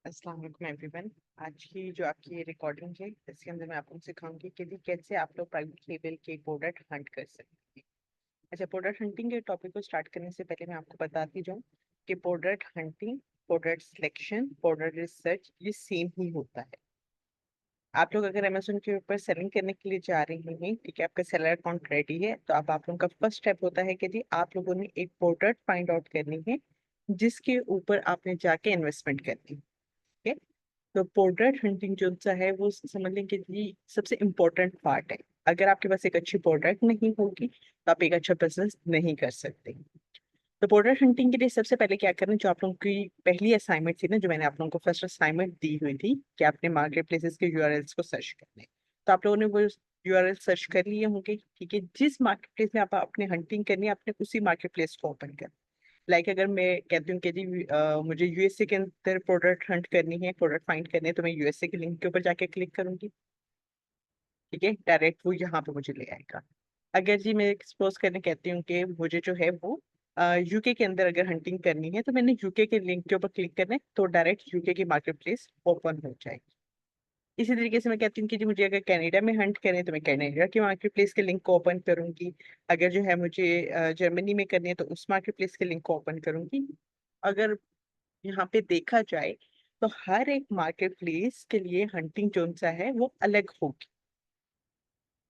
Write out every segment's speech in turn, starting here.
अस्सलाम वालेकुम एवरीवन। आज की जो आपकी रिकॉर्डिंग है इसके अंदर मैं आपको सिखाऊंगी कि भी कैसे आप लोग प्राइवेट लेवल के प्रोडक्ट हंट कर सकते हैं। अच्छा, प्रोडक्ट हंटिंग के टॉपिक को स्टार्ट करने से पहले मैं आपको बताती जाऊँ कि product hunting, product selection, product research ये सेम ही होता है। आप लोग अगर अमेजोन के ऊपर सेलिंग करने के लिए जा रहे हैं, ठीक है, आपका सेलर अकाउंट रेडी है, तो आप लोगों का फर्स्ट स्टेप होता है कि जी आप लोगों ने एक प्रोडक्ट फाइंड आउट करनी है जिसके ऊपर आपने जाके इन्वेस्टमेंट करनी है। तो प्रोडक्ट हंटिंग जो सा है वो समझ लें कि ये सबसे इम्पोर्टेंट पार्ट है। अगर आपके पास एक अच्छी प्रोडक्ट नहीं होगी तो आप एक अच्छा बिजनेस नहीं कर सकते। तो प्रोडक्ट हंटिंग के लिए सबसे पहले क्या करना, जो आप लोगों की पहली असाइनमेंट थी ना, जो मैंने आप लोगों को फर्स्ट असाइनमेंट दी हुई थी कि आपने मार्केट प्लेसेस के यूआरएल्स को सर्च करने, तो आप लोगों ने वो यूआरएल सर्च कर लिए होंगे। ठीक है, जिस मार्केट प्लेस में आप अपने हंटिंग करनी है आपने उसी मार्केट प्लेस को ओपन कर। लाइक अगर मैं कहती हूँ कि जी मुझे यूएसए के अंदर प्रोडक्ट हंट करनी है, प्रोडक्ट फाइंड करने है, तो मैं यूएसए के लिंक के ऊपर जाके क्लिक करूंगी। ठीक है, डायरेक्ट वो यहाँ पे मुझे ले आएगा। अगर जी मैं एक्सपोज करने कहती हूँ कि मुझे जो है वो यूके के अंदर अगर हंटिंग करनी है, तो मैंने यूके के लिंक के ऊपर क्लिक करना है, तो डायरेक्ट यूके की मार्केट प्लेस ओपन हो जाएगी। इसी तरीके से मैं कहती हूँ कि जी मुझे अगर कनाडा में हंट करें तो मैं कनाडा की मार्केट प्लेस के लिंक को ओपन करूंगी। अगर जो है मुझे जर्मनी में करनी है तो उस मार्केट प्लेस के लिंक को ओपन करूंगी। अगर यहाँ पे देखा जाए तो हर एक मार्केट प्लेस के लिए हंटिंग जोन सा है वो अलग होगी।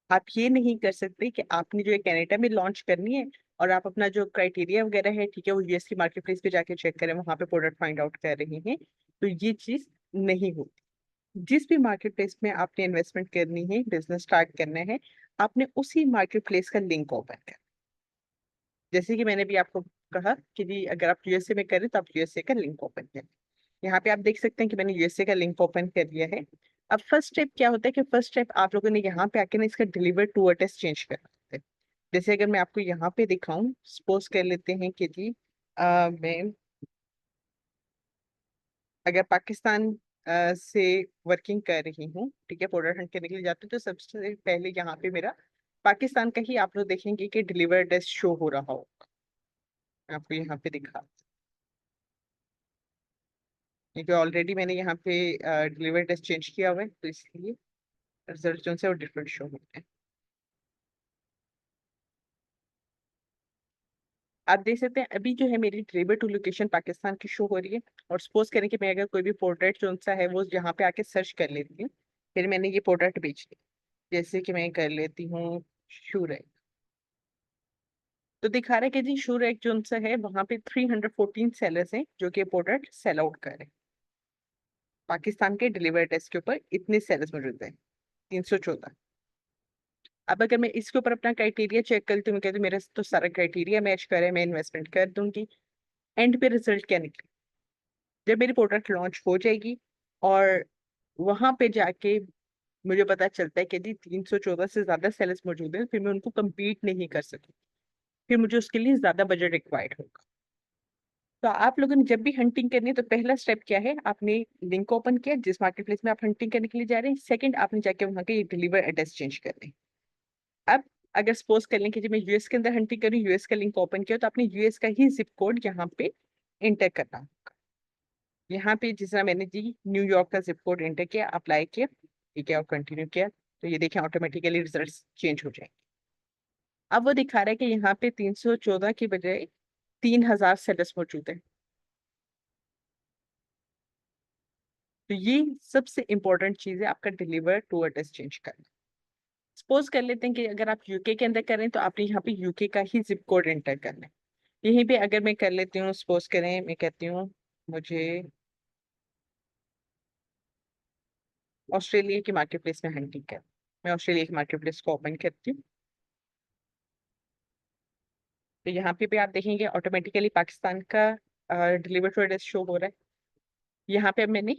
आप ये नहीं कर सकते कि आपने जो है कनाडा में लॉन्च करनी है और आप अपना जो क्राइटेरिया वगैरह है, ठीक है, वो यूएस की मार्केट प्लेस पे जाके चेक करें, वहां पे प्रोडक्ट फाइंड आउट कर रहे हैं। तो ये चीज नहीं होती। जिस भी मार्केट प्लेस में आपने इन्वेस्टमेंट करनी है, बिजनेस स्टार्ट करना है, आपने उसी मार्केट प्लेस का लिंक ओपन कर। जैसे कि मैंने भी आपको कहा कि जी अगर आप यूएसए में करें तो आप यूएसए का लिंक ओपन करें। यहाँ पे आप देख सकते हैं कि मैंने यूएसए का लिंक ओपन कर दिया है। अब फर्स्ट स्टेप क्या होता है कि फर्स्ट स्टेप आप लोगों ने यहाँ पे आके ना इसका डिलीवर टू अड्रेस चेंज करना होता है। जैसे अगर मैं आपको यहाँ पे दिखाऊं, सपोज कर लेते हैं कि जी मैं अगर पाकिस्तान से वर्किंग कर रही हूँ, ठीक है, प्रोडक्ट हंट करने के लिए जाती हूँ, तो सबसे पहले यहाँ पे मेरा पाकिस्तान का ही आप लोग देखेंगे कि डिलीवर एड्रेस शो हो रहा होगा। मैं आपको यहाँ पे दिखा, क्योंकि ऑलरेडी मैंने यहाँ पे डिलीवर एड्रेस चेंज किया हुआ है, तो इसलिए रिजल्ट जो है वो डिफरेंट शो होते हैं। आप देख सकते हैं अभी जो है मेरी डिलीवर टू लोकेशन पाकिस्तान की शो हो रही है। और सपोज करें कि मैं अगर कोई भी प्रोडक्ट जो सा है वो यहाँ पे आके सर्च कर लेती हूँ, फिर मैंने ये प्रोडक्ट बेच लिया, जैसे कि मैं कर लेती हूँ शू रैक, तो दिखा रहा है कि जी शू रैक जो सा है वहां पे 314 सेलर्स हैं जो कि प्रोडक्ट सेल आउट कर रहे हैं। पाकिस्तान के डिलीवर टेस्ट के ऊपर इतने सेलर्स मौजूद हैं, 314। अब अगर मैं इसके ऊपर अपना क्राइटेरिया चेक करती हूँ, कहती हूँ मेरा तो सारा क्राइटेरिया मैच करे, मैं इन्वेस्टमेंट कर दूंगी। एंड पे रिजल्ट क्या निकले, जब मेरी प्रोडक्ट लॉन्च हो जाएगी और वहां पे जाके मुझे पता चलता है कि जी 314 से ज्यादा सेलर्स मौजूद हैं, फिर मैं उनको compete नहीं कर सकती। फिर मुझे उसके लिए ज्यादा बजट रिक्वायर्ड होगा। तो आप लोगों ने जब भी हंटिंग करनी है तो पहला स्टेप क्या है, आपने लिंक ओपन किया जिस मार्केट प्लेस में आप हंटिंग करने के लिए जा रहे हैं। सेकंड, आपने जाके वहां के डिलीवर एड्रेस चेंज करने हैं। अब अगर सपोज कर लें कि जब मैं यूएस के अंदर हंटिंग करूँ, यूएस का लिंक ओपन किया, तो आपने यूएस का ही जिप कोड यहाँ पे एंटर करना होगा। यहाँ पे जिस तरह मैंने जी न्यूयॉर्क का जिप कोड एंटर किया, अप्लाई किया, ठीक है, और कंटिन्यू किया, तो ये देखें ऑटोमेटिकली रिजल्ट चेंज हो जाएंगे। अब वो दिखा रहा है कि यहाँ पे 314 की बजाय 3000 सेलर्स मौजूद है। तो ये सबसे इंपॉर्टेंट चीज है आपका डिलीवर टू एड्रेस चेंज करना। सपोज कर लेते हैं कि अगर आप यूके के अंदर करें तो आपने यहाँ पे यूके का ही जिप कोड एंटर करना है। यहीं पे अगर मैं कर लेती हूँ, सपोज करें मैं कहती हूँ मुझे ऑस्ट्रेलिया की मार्केट प्लेस में हंटिंग कर, मैं ऑस्ट्रेलिया की मार्केट प्लेस को ओपन करती हूँ। तो यहाँ पे भी आप देखेंगे ऑटोमेटिकली पाकिस्तान का डिलीवर टू एड्रेस शो हो रहा है। यहाँ पे अब मैंने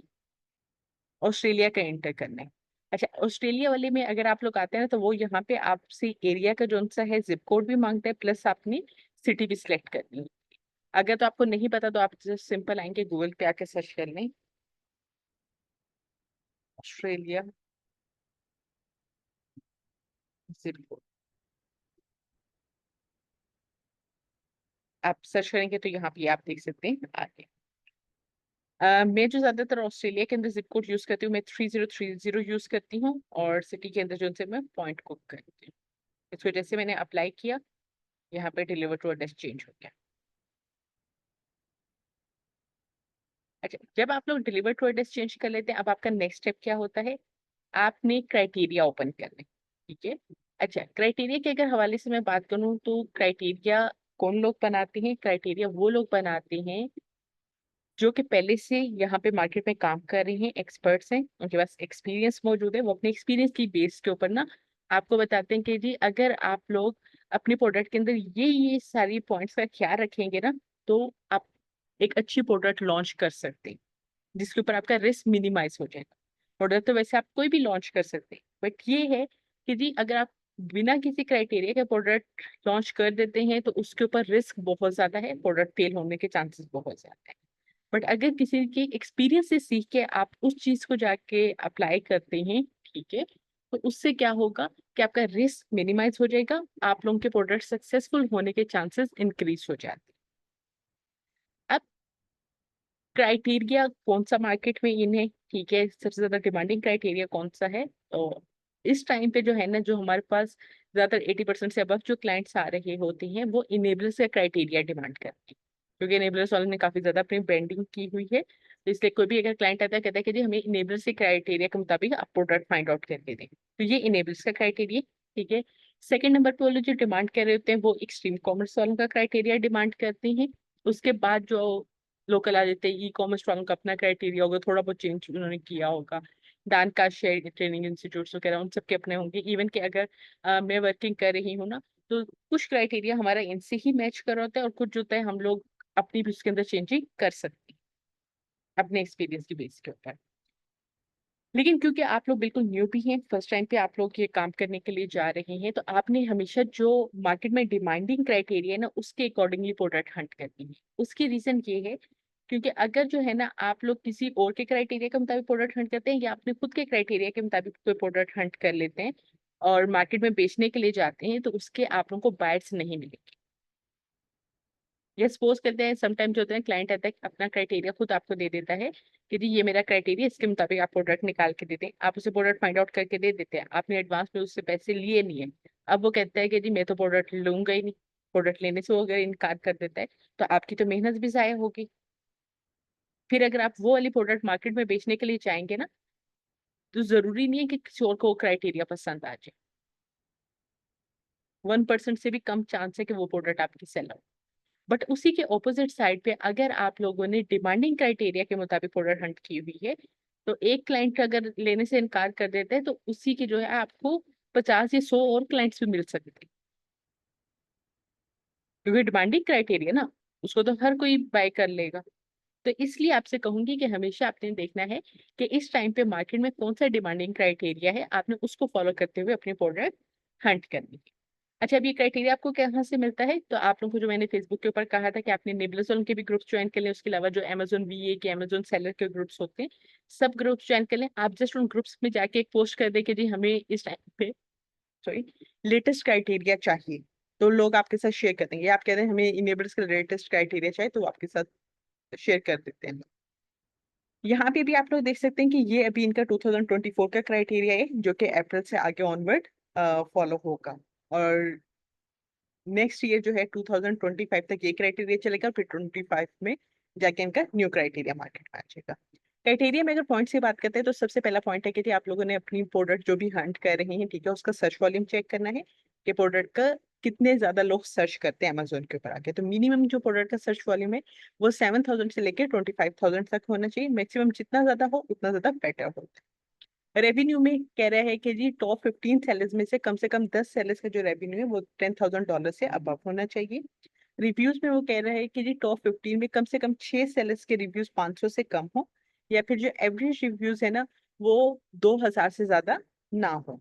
ऑस्ट्रेलिया का एंटर करना है। अच्छा, ऑस्ट्रेलिया वाले में अगर आप लोग आते हैं ना, तो वो यहाँ पे आपसे एरिया का जो सा है जिप कोड भी मांगता है, प्लस आपने सिटी भी सिलेक्ट करनी है। अगर तो आपको नहीं पता तो आप जस्ट सिंपल आएंगे गूगल पे आके सर्च कर लें ऑस्ट्रेलिया जिप कोड। आप सर्च करेंगे तो यहाँ पे आप देख सकते हैं आगे। मैं जो ज्यादातर ऑस्ट्रेलिया के अंदर जिप कोड यूज करती हूँ, मैं 3030 यूज करती हूँ, और सिटी के अंदर जो से मैं पॉइंट कुक करती हूँ। इस वजह से मैंने अप्लाई किया, यहाँ पे डिलीवर टू एड्रेस चेंज हो गया। अच्छा, जब आप लोग डिलीवर टू एड्रेस चेंज कर लेते हैं, अब आपका नेक्स्ट स्टेप क्या होता है? आपने क्राइटेरिया ओपन करने, ठीक है। अच्छा, क्राइटेरिया के अगर हवाले से मैं बात करूँ तो क्राइटेरिया कौन लोग बनाते हैं? क्राइटेरिया वो लोग बनाते हैं जो कि पहले से यहाँ पे मार्केट में काम कर रहे हैं, एक्सपर्ट्स हैं, उनके पास एक्सपीरियंस मौजूद है। वो अपने एक्सपीरियंस की बेस के ऊपर ना आपको बताते हैं कि जी अगर आप लोग अपने प्रोडक्ट के अंदर ये सारी पॉइंट्स का ख्याल रखेंगे ना, तो आप एक अच्छी प्रोडक्ट लॉन्च कर सकते हैं, जिसके ऊपर आपका रिस्क मिनिमाइज हो जाएगा। प्रोडक्ट तो वैसे आप कोई भी लॉन्च कर सकते हैं, बट ये है कि जी अगर आप बिना किसी क्राइटेरिया के प्रोडक्ट लॉन्च कर देते हैं तो उसके ऊपर रिस्क बहुत ज्यादा है, प्रोडक्ट फेल होने के चांसेस बहुत ज्यादा है। बट अगर किसी के एक्सपीरियंस से सीख के आप उस चीज को जाके अप्लाई करते हैं, ठीक है, तो उससे क्या होगा कि आपका रिस्क मिनिमाइज हो जाएगा, आप लोगों के प्रोडक्ट सक्सेसफुल होने के चांसेस इंक्रीज हो जाते हैं। अब क्राइटेरिया कौन सा मार्केट में इन है, ठीक है, सबसे ज्यादा डिमांडिंग क्राइटेरिया कौन सा है? तो इस टाइम पे जो है ना, जो हमारे पास ज्यादातर 80% से अबव जो क्लाइंट्स आ रहे होते हैं, वो इनेबल्स का क्राइटेरिया डिमांड करते हैं, क्योंकि इनेबल्स वालों ने काफी ज्यादा अपनी ब्रांडिंग की हुई है। तो इसलिए कोई भी अगर क्लाइंट आता है, कहता है कि जी हमें इनेबल्स के क्राइटेरिया के मुताबिक आप प्रोडक्ट फाइंड आउट करके दें, तो ये इनेबल्स का क्राइटेरिया, ठीक है। सेकंड नंबर पे वो लोग जो डिमांड कर रहे होते हैं, वो एक्सट्रीम कॉमर्स वालों का क्राइटेरिया डिमांड करते हैं। उसके बाद जो लोकल आ जाते हैं, ई कॉमर्स वालों का अपना क्राइटेरिया होगा, थोड़ा बहुत चेंज उन्होंने किया होगा। दान का शेयर ट्रेनिंग इंस्टीट्यूट्स वगैरह उन सबके अपने होंगे। इवन कि अगर मैं वर्किंग कर रही हूँ ना, तो कुछ क्राइटेरिया हमारा इनसे ही मैच कर होता है, और कुछ जो होता है हम लोग अपनी भी उसके अंदर चेंजिंग कर सकते हैं अपने एक्सपीरियंस की बेस के ऊपर। लेकिन क्योंकि आप लोग बिल्कुल न्यू भी हैं, फर्स्ट टाइम पे आप लोग ये काम करने के लिए जा रहे हैं, तो आपने हमेशा जो मार्केट में डिमांडिंग क्राइटेरिया है ना, उसके अकॉर्डिंगली प्रोडक्ट हंट करनी है। उसकी रीजन ये है क्योंकि अगर जो है ना आप लोग किसी और के क्राइटेरिया के मुताबिक प्रोडक्ट हंट करते हैं, या अपने खुद के क्राइटेरिया के मुताबिक कोई प्रोडक्ट हंट कर लेते हैं और मार्केट में बेचने के लिए जाते हैं, तो उसके आप लोगों को बायर्स नहीं मिलेंगे। ये सपोज करते हैं समटाइम जो होता है, क्लाइंट आता है अपना क्राइटेरिया खुद आपको दे देता है कि जी ये मेरा क्राइटेरिया, इसके मुताबिक आप प्रोडक्ट निकाल के देते हैं, आप उसे प्रोडक्ट फाइंड आउट करके दे देते हैं, आपने एडवांस में उससे पैसे लिए नहीं है। अब वो कहता है कि जी मैं तो प्रोडक्ट लूंगा ही नहीं, प्रोडक्ट लेने से वो अगर इनकार कर देता है, तो आपकी तो मेहनत भी जाया होगी। फिर अगर आप वो वाली प्रोडक्ट मार्केट में बेचने के लिए चाहेंगे ना, तो जरूरी नहीं है कि किसी और को क्राइटेरिया पसंद आ जाए। 1% से भी कम चांस है कि वो प्रोडक्ट आपकी सेल हो। बट उसी के ऑपोजिट साइड पे अगर आप लोगों ने डिमांडिंग क्राइटेरिया के मुताबिक प्रोडक्ट हंट की हुई है, तो एक क्लाइंट अगर लेने से इनकार कर देता है, तो उसी की जो है आपको 50 या 100 और क्लाइंट्स भी मिल सकते हैं, क्योंकि डिमांडिंग क्राइटेरिया ना, उसको तो हर कोई बाय कर लेगा। तो इसलिए आपसे कहूंगी कि हमेशा आपने देखना है कि इस टाइम पे मार्केट में कौन सा डिमांडिंग क्राइटेरिया है, आपने उसको फॉलो करते हुए अपनी प्रोडक्ट हंट करनी है। अच्छा, अब ये क्राइटेरिया आपको कहाँ से मिलता है? तो आप लोगों को जो मैंने फेसबुक के ऊपर कहा था कि आपने नेबुलस के भी ग्रुप्स ज्वाइन कर लें, उसके अलावा जो अमेजोन वीए के, अमेजोन सेलर के ग्रुप्स होते हैं, सब ग्रुप्स ज्वाइन कर लें। आप जस्ट उन ग्रुप्स में जाके एक पोस्ट कर दें कि जी हमें इस टाइम पे, सॉरी, लेटेस्ट क्राइटेरिया चाहिए, तो लोग आपके साथ शेयर कर देंगे। आप कह रहे हैं हमें इनेबल्स का लेटेस्ट क्राइटेरिया चाहिए, तो वो आपके साथ शेयर कर देते हैं। यहाँ पे भी आप लोग देख सकते हैं कि ये अभी इनका 2024 का क्राइटेरिया है, जो कि अप्रैल से आगे ऑनवर्ड फॉलो होगा, और नेक्स्ट ईयर जो है 2025 तक ये क्राइटेरिया चलेगा, फिर 25 में जाके इनका न्यू क्राइटेरिया मार्केट में आ जाएगा। क्राइटेरिया में अगर पॉइंट से बात करते हैं, तो सबसे पहला पॉइंट है कि जी आप लोगों ने अपनी प्रोडक्ट जो भी हंट कर रहे हैं, ठीक है, उसका सर्च वॉल्यूम चेक करना है कि प्रोडक्ट का कितने ज्यादा लोग सर्च करते हैं अमेजोन के ऊपर आके। तो मिनिमम जो प्रोडक्ट का सर्च वॉल्यूम है, वो 7,000 से लेकर 25,000 तक होना चाहिए। मैक्सिमम जितना ज्यादा हो उतना ज्यादा बेटर हो। रेवेन्यू में कह रहा है कि जी टॉप 15 सेलर्स में से कम 10 सेलर्स का जो रेवेन्यू है वो $10,000 से अबव होना चाहिए। रिव्यूज में वो कह रहा है कि जी टॉप 15 में कम से कम 6 सेलर्स के रिव्यूज 500 से कम हो, या फिर जो एवरेज रिव्यूज है ना, वो 2,000 से ज्यादा ना हो।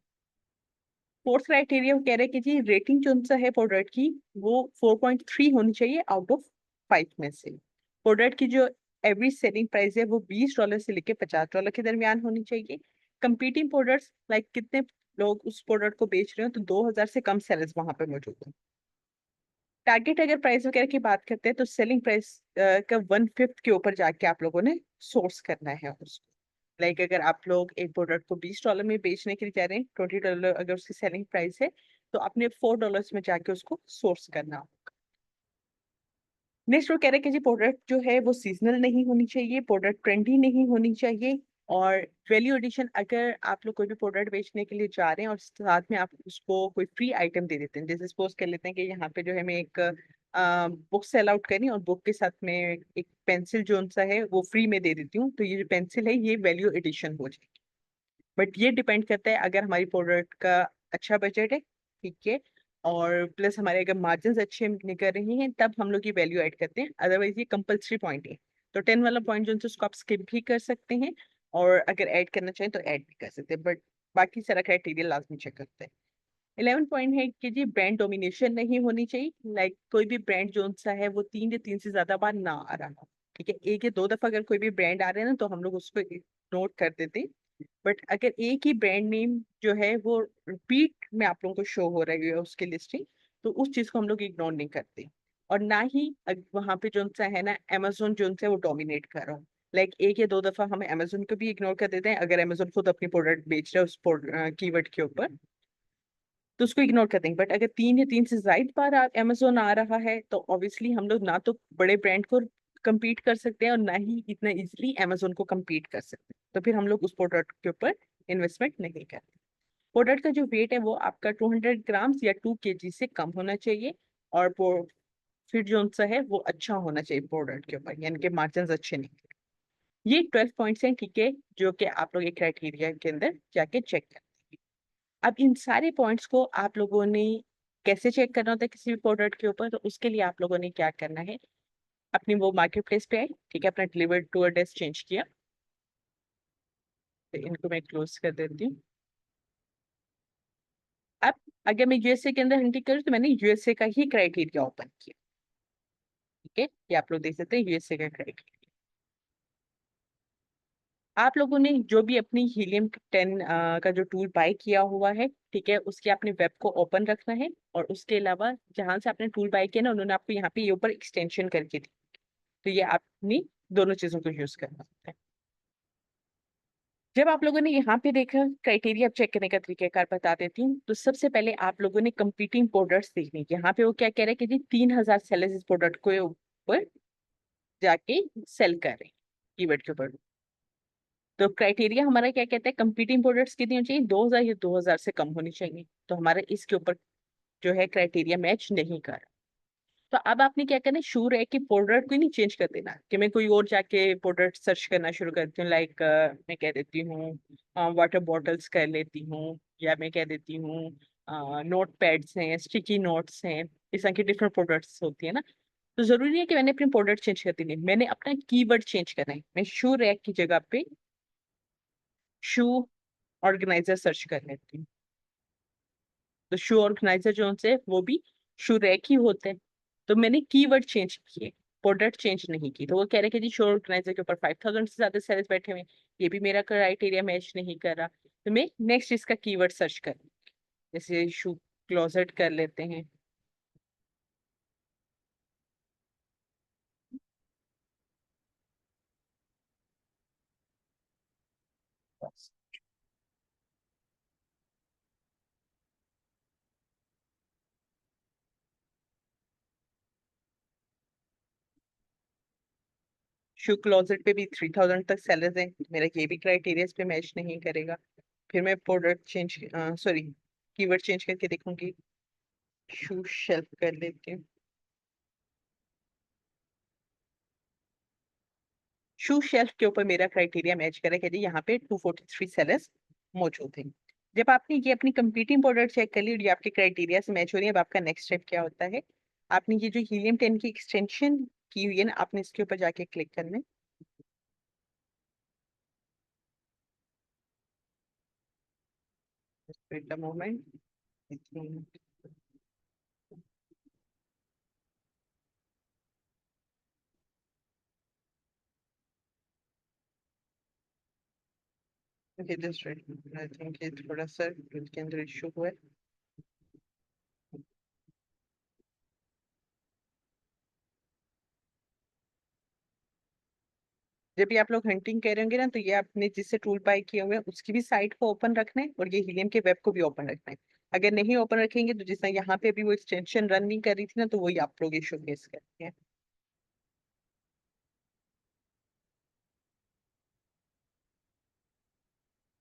फोर्थ क्राइटेरिया वो कह रहे हैं कि जी रेटिंग जो सा है प्रोडक्ट की, वो 4.3 होनी चाहिए आउट ऑफ 5 में से। प्रोडक्ट की जो एवरेज सेलिंग प्राइस है वो $20 से लेकर $50 के दरमियान होनी चाहिए। कंपीटिंग प्रोडक्ट्स लाइक कितने लोग उस प्रोडक्ट को बेच रहे हो, तो 2,000 से कम सेलर्स वहां पे मौजूद हैं। टारगेट अगर प्राइस वगैरह की बात करते हैं तो सेलिंग प्राइस का 1/5 के ऊपर जाके आप लोगों ने सोर्स करना है उसको। लाइक अगर आप लोग एक प्रोडक्ट को $20 में बेचने के लिए जा रहे हैं, $20 अगर उसकी सेलिंग प्राइस है, तो आपने $4 में जाके उसको सोर्स करना होगा। नेक्स्ट वो कह रहे हैं कि जी प्रोडक्ट जो है वो सीजनल नहीं होनी चाहिए, प्रोडक्ट ट्रेंडी नहीं होनी चाहिए, और वैल्यू एडिशन अगर आप लोग कोई भी प्रोडक्ट बेचने के लिए जा रहे हैं और साथ में आप उसको कोई फ्री आइटम दे देते हैं, जैसे सपोज कर लेते हैं कि यहाँ पे जो है मैं एक बुक सेल आउट करी और बुक के साथ में एक पेंसिल जो सा है वो फ्री में दे देती हूँ, तो ये जो पेंसिल है ये वैल्यू एडिशन हो जाएगी। बट ये डिपेंड करता है अगर हमारी प्रोडक्ट का अच्छा बजट है, ठीक है, और प्लस हमारे अगर मार्जिन अच्छे निकल रही हैं, तब हम लोग ये वैल्यू ऐड करते हैं, अदरवाइज ये कंपल्सरी पॉइंट है। तो 10 वाला पॉइंट जो है उसको आप स्किप भी कर सकते हैं, और अगर ऐड करना चाहें तो ऐड भी कर सकते हैं, बट बाकी सारा क्राइटेरिया लाजमी चेक करते हैं। 11 पॉइंट है कि जी ब्रांड डोमिनेशन नहीं होनी चाहिए, लाइक कोई भी ब्रांड जो सा है वो 3 से ज्यादा बार ना आ रहा हो, ठीक है, एक या दो दफा अगर कोई भी ब्रांड आ रहे हैं ना तो हम लोग उसको नोट कर देते हैं। बट अगर एक ही ब्रांड नेम जो है वो रिपीट में आप लोगों को शो हो रही है उसकी लिस्टिंग, तो उस चीज को हम लोग इग्नोर नहीं करते। और ना ही वहां पे जो सा है ना अमेजोन जो सा है वो डोमिनेट कर रहा हो, लाइक एक या दो दफा हमें अमेजोन को भी इग्नोर कर देते हैं अगर अमेजोन खुद अपनी प्रोडक्ट बेच रहा है उस कीवर्ड के ऊपर, तो उसको इग्नोर कर देंगे। बट अगर 3 से ज्यादा बार अमेजोन आ रहा है तो ऑब्वियसली हम लोग ना तो बड़े ब्रांड को compete कर सकते हैं और ना ही इतना इजीली अमेजोन को compete कर सकते हैं, तो फिर हम लोग उस प्रोडक्ट के ऊपर इन्वेस्टमेंट नहीं करते। प्रोडक्ट का जो वेट है वो आपका 200 ग्राम्स या 2 kg से कम होना चाहिए, और फिर जो सा है वो अच्छा होना चाहिए प्रोडक्ट के ऊपर, यानी कि मार्जिन अच्छे नहीं। ये 12 पॉइंट्स हैं, ठीक है, जो कि आप लोग एक क्राइटेरिया के अंदर जाके चेक करें। अब इन सारे पॉइंट्स को आप लोगों ने कैसे चेक करना होता है किसी भी प्रोडक्ट के ऊपर, तो उसके लिए आप लोगों ने क्या करना है, अपनी वो मार्केट प्लेस पे आए, ठीक है, अपना डिलीवर्ड टू एड्रेस चेंज किया, तो इनको मैं क्लोज कर देती हूँ। अब अगर मैं यूएसए के अंदर एंट्री करूँ तो मैंने यूएसए का ही क्राइटेरिया ओपन किया, ठीक है, ये आप लोग देख सकते हैं यूएसए का क्राइटेरिया। आप लोगों ने जो भी अपनी हीलियम 10 का जो टूल बाय किया हुआ है, ठीक है, उसके अपने वेब को ओपन रखना है, और उसके अलावा जहां से आपने टूल बाय किया ना उन्होंने आपको यहाँ पे ये ऊपर एक्सटेंशन करके दी, तो ये आपने दोनों चीजों को यूज करना होता है। जब आप लोगों ने यहाँ पे देखा क्राइटेरिया चेक करने का तरीकाकार बता देती हूँ, तो सबसे पहले आप लोगों ने कंपीटिंग प्रोडक्ट्स देखने, यहाँ पे वो क्या कह रहे हैं कि जी 3,000 सेलर्स इस प्रोडक्ट को ऊपर जाके सेल कर रहे हैं कीवर्ड के ऊपर। तो क्राइटेरिया हमारा क्या कहता है, कंपीटिंग प्रोडक्ट्स कितनी होनी चाहिए, 2,000 या 2,000 से कम होनी चाहिए, तो हमारा इसके ऊपर जो है क्राइटेरिया मैच नहीं कर रहा। तो अब आपने क्या करना है, श्योर है कि प्रोडक्ट को नहीं चेंज कर देना, कि मैं कोई और जाके प्रोडक्ट सर्च करना शुरू करती हूँ, लाइक मैं कह देती हूँ वाटर बॉटल्स कर लेती हूँ, या मैं कह देती हूँ नोट पैड्स हैं, स्टिकी नोट्स हैं, इस तरह की डिफरेंट प्रोडक्ट्स होती है ना। तो जरूरी है कि मैंने अपनी प्रोडक्ट चेंज कर दी, मैंने अपना कीवर्ड चेंज करना है, मैं शू रैक की जगह पे शू ऑर्गेनाइजर सर्च कर लेती हूँ। तो शू ऑर्गेनाइजर जो से वो भी शू रैक ही होते हैं, तो मैंने कीवर्ड चेंज किए, प्रोडक्ट चेंज नहीं की। तो वो कह रहे कि जी शू ऑर्गेनाइजर के ऊपर 5,000 से ज्यादा सेल्स बैठे हुए हैं, ये भी मेरा क्राइटेरिया मैच नहीं कर रहा, तो मैं नेक्स्ट इसका कीवर्ड सर्च कर, जैसे शू क्लोजेट कर लेते हैं। शू क्लोजेट पे भी 3,000 तक सेलर्स हैं, मेरा ये भी क्राइटेरिया पे मैच नहीं करेगा। फिर मैं product change sorry keyword change करके देखूंगी, शू शेल्फ कर लेती हूँ। शू शेल्फ के ऊपर मेरा क्राइटेरिया मैच करे कि जी यहाँ पे 243 सेलर्स मौजूद हैं। जब आपने ये अपनी कंपीटिंग प्रोडक्ट चेक कर ली और ये आपके क्राइटेरिया से मैच हो रही है, अब आपका नेक्स्ट स्टेप क्या होता है, आपने ये जो हीलियम 10 की एक्सटेंशन की हुई है ना, आपने इसके ऊपर जाके क्लिक करना है। Wait a moment. Okay just wait, I think ये थोड़ा सा इसके अंदर इशू हुआ है। जब भी आप लोग हंटिंग कर रहे होंगे ना, तो ये आपने जिससे टूल बाय किए हुए हैं उसकी भी साइट को ओपन रखना है और ये हीलियम के वेब को भी ओपन रखना है। अगर नहीं ओपन रखेंगे तो जिस तरह यहाँ पे अभी वो एक्सटेंशन रन नहीं कर रही थी ना, तो वही आप लोग इशू फेस करते हैं।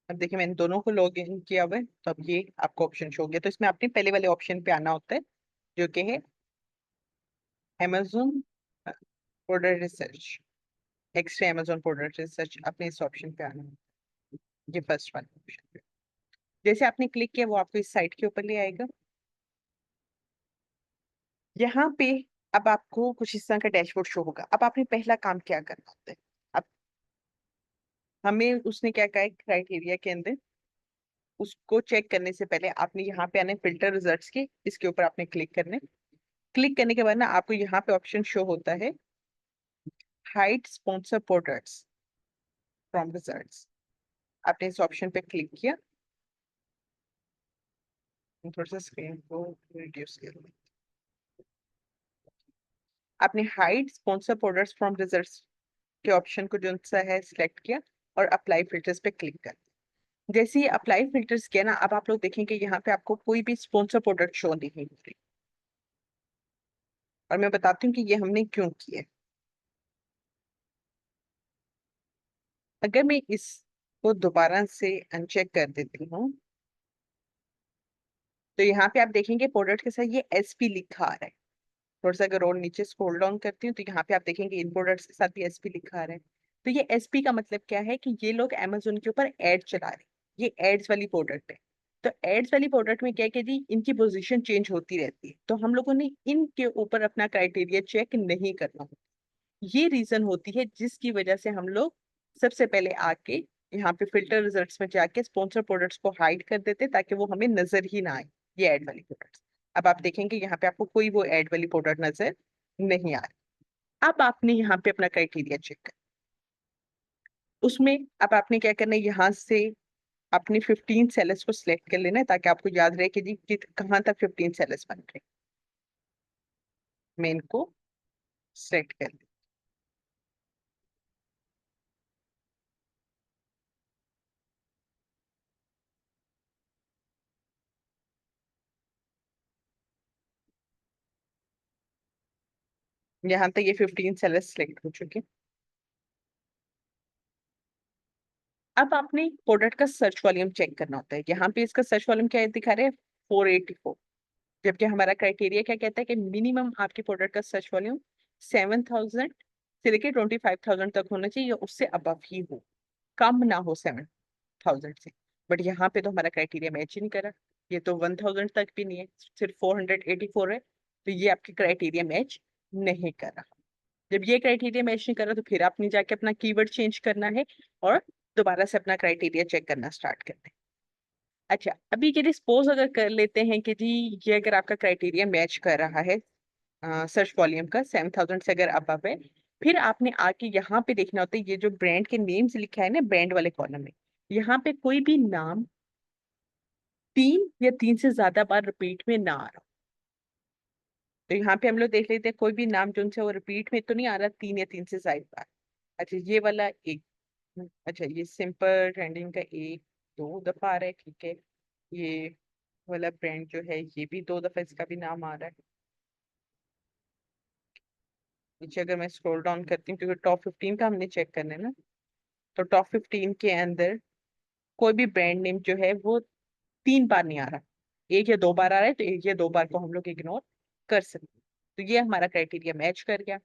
अब देखिए मैंने दोनों को लॉग इन किया हुआ है, तो अब ये आपको ऑप्शन शो हो गया। तो इसमें आपने पहले वाले ऑप्शन पे आना होता है, जो कि है Amazon product research, extra Amazon product research. आपने इस ऑप्शन पे आना है, ये फर्स्ट वाला ऑप्शन पे। जैसे आपने क्लिक किया वो आपको इस साइट के ऊपर ले आएगा। यहाँ पे अब आपको कुछ इस तरह का डैशबोर्ड शो होगा। अब आपने पहला काम क्या करना होता है, अब हमें उसने क्या कहा है क्राइटेरिया के अंदर, उसको चेक करने से पहले आपने यहाँ पे आने फिल्टर रिजल्ट्स के, इसके ऊपर आपने क्लिक करने। क्लिक करने के बाद ना आपको यहाँ पे ऑप्शन शो होता है hide sponsor products from results. आपने इस ऑप्शन पे क्लिक किया। थोड़ा सा स्क्रीन को रिड्यूस कर, आपने hide sponsor products from results के ऑप्शन को जो सा है सिलेक्ट किया और अप्लाई फिल्टर्स पे क्लिक कर। जैसे ही अप्लाई फिल्टर्स किया ना, अब आप लोग देखेंगे यहाँ पे आपको कोई भी स्पॉन्सर प्रोडक्ट शो नहीं हो रही। और मैं बताती हूँ कि ये हमने क्यों किया है। अगर मैं इसको दोबारा से अनचेक कर देती हूँ, तो यहाँ पे आप देखेंगे प्रोडक्ट के साथ ये एसपी लिखा आ रहा है। थोड़ा सा अगर और नीचे स्क्रॉल डाउन करती हूँ, तो यहाँ पे आप देखेंगे इन प्रोडक्ट्स के साथ भी एसपी लिखा आ रहा है। तो ये एसपी का मतलब क्या है कि ये लोग अमेजोन के ऊपर एड चला रहे हैं, ये एड्स वाली प्रोडक्ट है। तो एड्स वाली प्रोडक्ट में क्या है कि जी इनकी पोजीशन चेंज होती रहती है, तो हम लोगों ने इनके ऊपर अपना क्राइटेरिया चेक नहीं करना होता। ये रीजन होती है जिसकी वजह से हम लोग सबसे पहले आके यहाँ पे फिल्टर रिजल्ट्स में जाके स्पॉन्सर प्रोडक्ट्स को हाइड कर देते, ताकि वो हमें नजर ही ना आए, ये एड वाली प्रोडक्ट्स। अब आप देखेंगे यहाँ पे आपको कोई वो एड वाली प्रोडक्ट नजर नहीं आ रही। अब आपने यहाँ पे अपना क्राइटेरिया चेक कर, उसमें अब आपने क्या करना है, यहाँ से अपने 15 सेलर्स को सिलेक्ट कर लेना है, ताकि आपको याद रहे कि जी कहाँ तक 15 सेलर्स बन रहे हैं। मैं इनको सिलेक्ट कर ली। यहाँ तक ये 15 सेलर्स सिलेक्ट हो चुके हैं। अब आपने प्रोडक्ट का सर्च वॉल्यूम चेक करना होता है। यहाँ पे इसका सर्च वॉल्यूम क्या दिखा रहे हैं, 484। जबकि हमारा क्राइटेरिया क्या कहता है कि मिनिमम आपके प्रोडक्ट का सर्च वॉल्यूम 7,000 से लेके 25,000 तक होना चाहिए, या उससे अबव ही हो, कम ना हो 7,000 से। बट यहाँ पे तो हमारा क्राइटेरिया मैच ही नहीं करा, ये तो 1,000 तक भी नहीं है, सिर्फ 484 है। तो ये आपके क्राइटेरिया मैच नहीं करा। जब ये क्राइटेरिया मैच नहीं करा, तो फिर आपने जाके अपना कीवर्ड चेंज करना है और दोबारा से अपना क्राइटेरिया चेक करना स्टार्ट करते हैं। अच्छा, अभी के लिए सपोज अगर कर लेते हैं कि जी ये अगर आपका क्राइटेरिया मैच कर रहा है, सर्च वॉल्यूम का 7,000 से अगर अबव है, फिर आपने आके यहाँ पे देखना होता है ये जो ब्रांड के नेम्स लिखा है ना ब्रांड वाले कॉलम में, यहाँ पे कोई भी नाम 3 या 3 से ज्यादा बार रिपीट में ना आ रहा हो। तो यहाँ पे हम लोग देख लेते हैं कोई भी नाम जो उनसे वो रिपीट में तो नहीं आ रहा 3 या 3 से ज्यादा बार। अच्छा ये वाला एक, अच्छा ये सिंपल ट्रेंडिंग का 1-2 दफा आ रहा है, ठीक है। ये वाला ब्रांड जो है ये भी 2 दफा इसका भी नाम आ रहा है। नीचे अगर मैं स्क्रॉल डाउन करती हूँ, क्योंकि टॉप 15 का हमने चेक करना है ना, तो टॉप 15 के अंदर कोई भी ब्रांड नेम जो है वो 3 बार नहीं आ रहा, 1 या 2 बार आ रहा है, तो 1 या 2 बार को हम लोग इग्नोर कर सकते हैं। तो ये हमारा क्राइटेरिया मैच कर गया।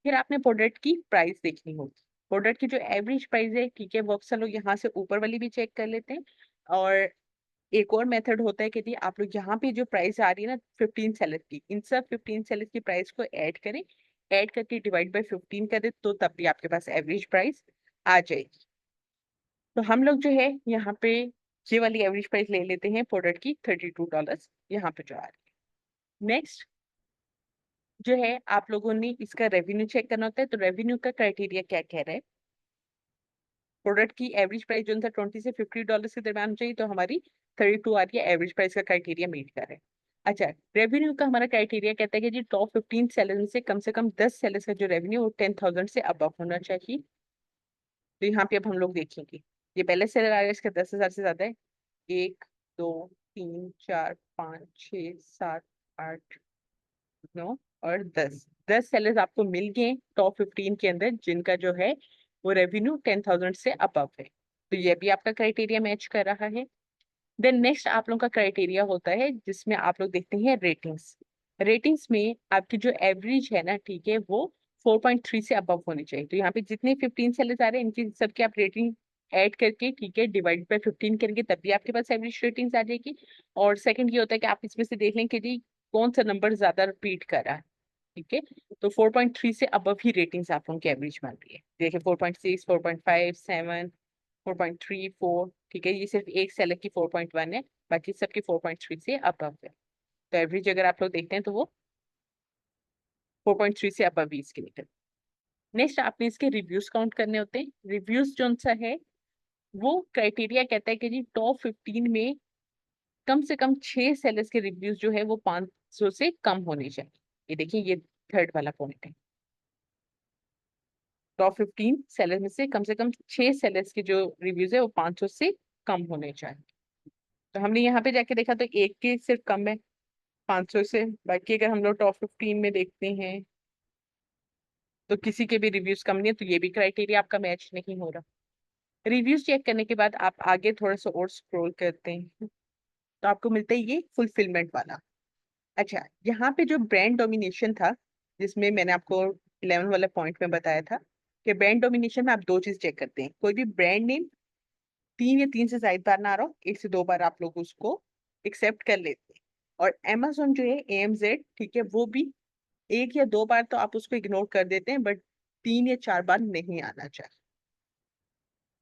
फिर आपने प्रोडक्ट की प्राइस देखनी होगी। प्रोडक्ट की जो एवरेज प्राइस है, ठीक है, वो अक्सर लोग यहाँ से ऊपर वाली भी चेक कर लेते हैं। और एक और मेथड होता है कि जी आप लोग यहाँ पे जो प्राइस आ रही है ना 15 सेलर की, इन सब 15 सेलर की प्राइस को ऐड करें, ऐड करके डिवाइड बाय 15 करें, तो तब भी आपके पास एवरेज प्राइस आ जाएगी। तो हम लोग जो है यहाँ पे ये वाली एवरेज प्राइस ले लेते हैं प्रोडक्ट की $32 यहाँ पे जो आ रही है। नेक्स्ट जो है आप लोगों ने इसका रेवेन्यू चेक करना होता है। तो रेवेन्यू का क्राइटेरिया क्या कह रहा है, प्रोडक्ट की एवरेज प्राइस जो था $20 से $50 के दरम्यान चाहिए, तो हमारी 32 आ रही है, एवरेज प्राइस का क्राइटेरिया मीट कर रहे हैं। अच्छा, रेवेन्यू का हमारा क्राइटेरिया कहता है कि जी टॉप 15 सेलर से कम 10 सेलर्स का जो रेवेन्यू वो 10,000 से अबव होना चाहिए। तो यहाँ पे अब हम लोग देखेंगे, ये पहले सेलर आ गया, इसका 10,000 से ज्यादा है। 1, 2, 3, 4, 5, 6, 7, 8, 9 और 10 सेलर्स आपको मिल गए टॉप 15 के अंदर, जिनका जो है वो रेवेन्यू 10,000 से अबव है। तो ये भी आपका क्राइटेरिया मैच कर रहा है। देन नेक्स्ट आप लोगों का क्राइटेरिया होता है जिसमें आप लोग देखते हैं रेटिंग्स। रेटिंग्स में आपकी जो एवरेज है ना, ठीक है, वो 4.3 से अबव होनी चाहिए। तो यहाँ पे जितने 15 सेलर्स आ रहे हैं, इनकी सबके आप रेटिंग ऐड करके, ठीक है, डिवाइड बाय 15 करेंगे, तब भी आपके पास एवरेज रेटिंग्स आ जाएगी। और सेकंड ये होता है कि आप इसमें से देख लें कि जी कौन सा नंबर ज्यादा रिपीट कर रहा है, ठीक है। तो 4.3 से अबव ही रेटिंग्स आप लोगों की एवरेज बन रही है। देखिए 4.6, 4.5, 7, 4.3, 4, ठीक है, ये सिर्फ एक सेलर की 4.1 है, बाकी सबकी 4.3 से अबव है। तो एवरेज अगर आप लोग देखते हैं तो वो 4.3 से अबव ही इसके निकल। नेक्स्ट आपने इसके रिव्यूज काउंट करने होते हैं। रिव्यूज जो सा है वो क्राइटेरिया कहता है कि जी टॉप 15 में कम से कम 6 सेलर्स के रिव्यूज जो है वो 500 से कम होने चाहिए। ये देखिए, ये थर्ड वाला पॉइंट है। टॉप 15 सेलर में से कम 6 सेलर्स के जो रिव्यूज है वो 500 से कम होने चाहिए। तो हमने यहाँ पे जाके देखा तो एक के सिर्फ कम है 500 से। बाकी अगर हम लोग टॉप 15 में देखते हैं तो किसी के भी रिव्यूज कम नहीं है, तो ये भी क्राइटेरिया आपका मैच नहीं हो रहा। रिव्यूज चेक करने के बाद आप आगे थोड़ा सा और स्क्रॉल करते हैं तो आपको मिलता है ये फुलफिलमेंट वाला। अच्छा, यहाँ पे जो ब्रांड डोमिनेशन था, जिसमें मैंने आपको 11 वाले पॉइंट में बताया था कि ब्रांड डोमिनेशन में आप दो चीज चेक करते हैं। कोई भी ब्रांड नेम 3 या 3 से ज्यादा बार ना आ रहा हो, 1 से 2 बार आप लोग उसको एक्सेप्ट कर लेते हैं। और amazon जो है AMZ, ठीक है, वो भी 1 या 2 बार तो आप उसको इग्नोर कर देते हैं, बट 3 या 4 बार नहीं आना चाहिए।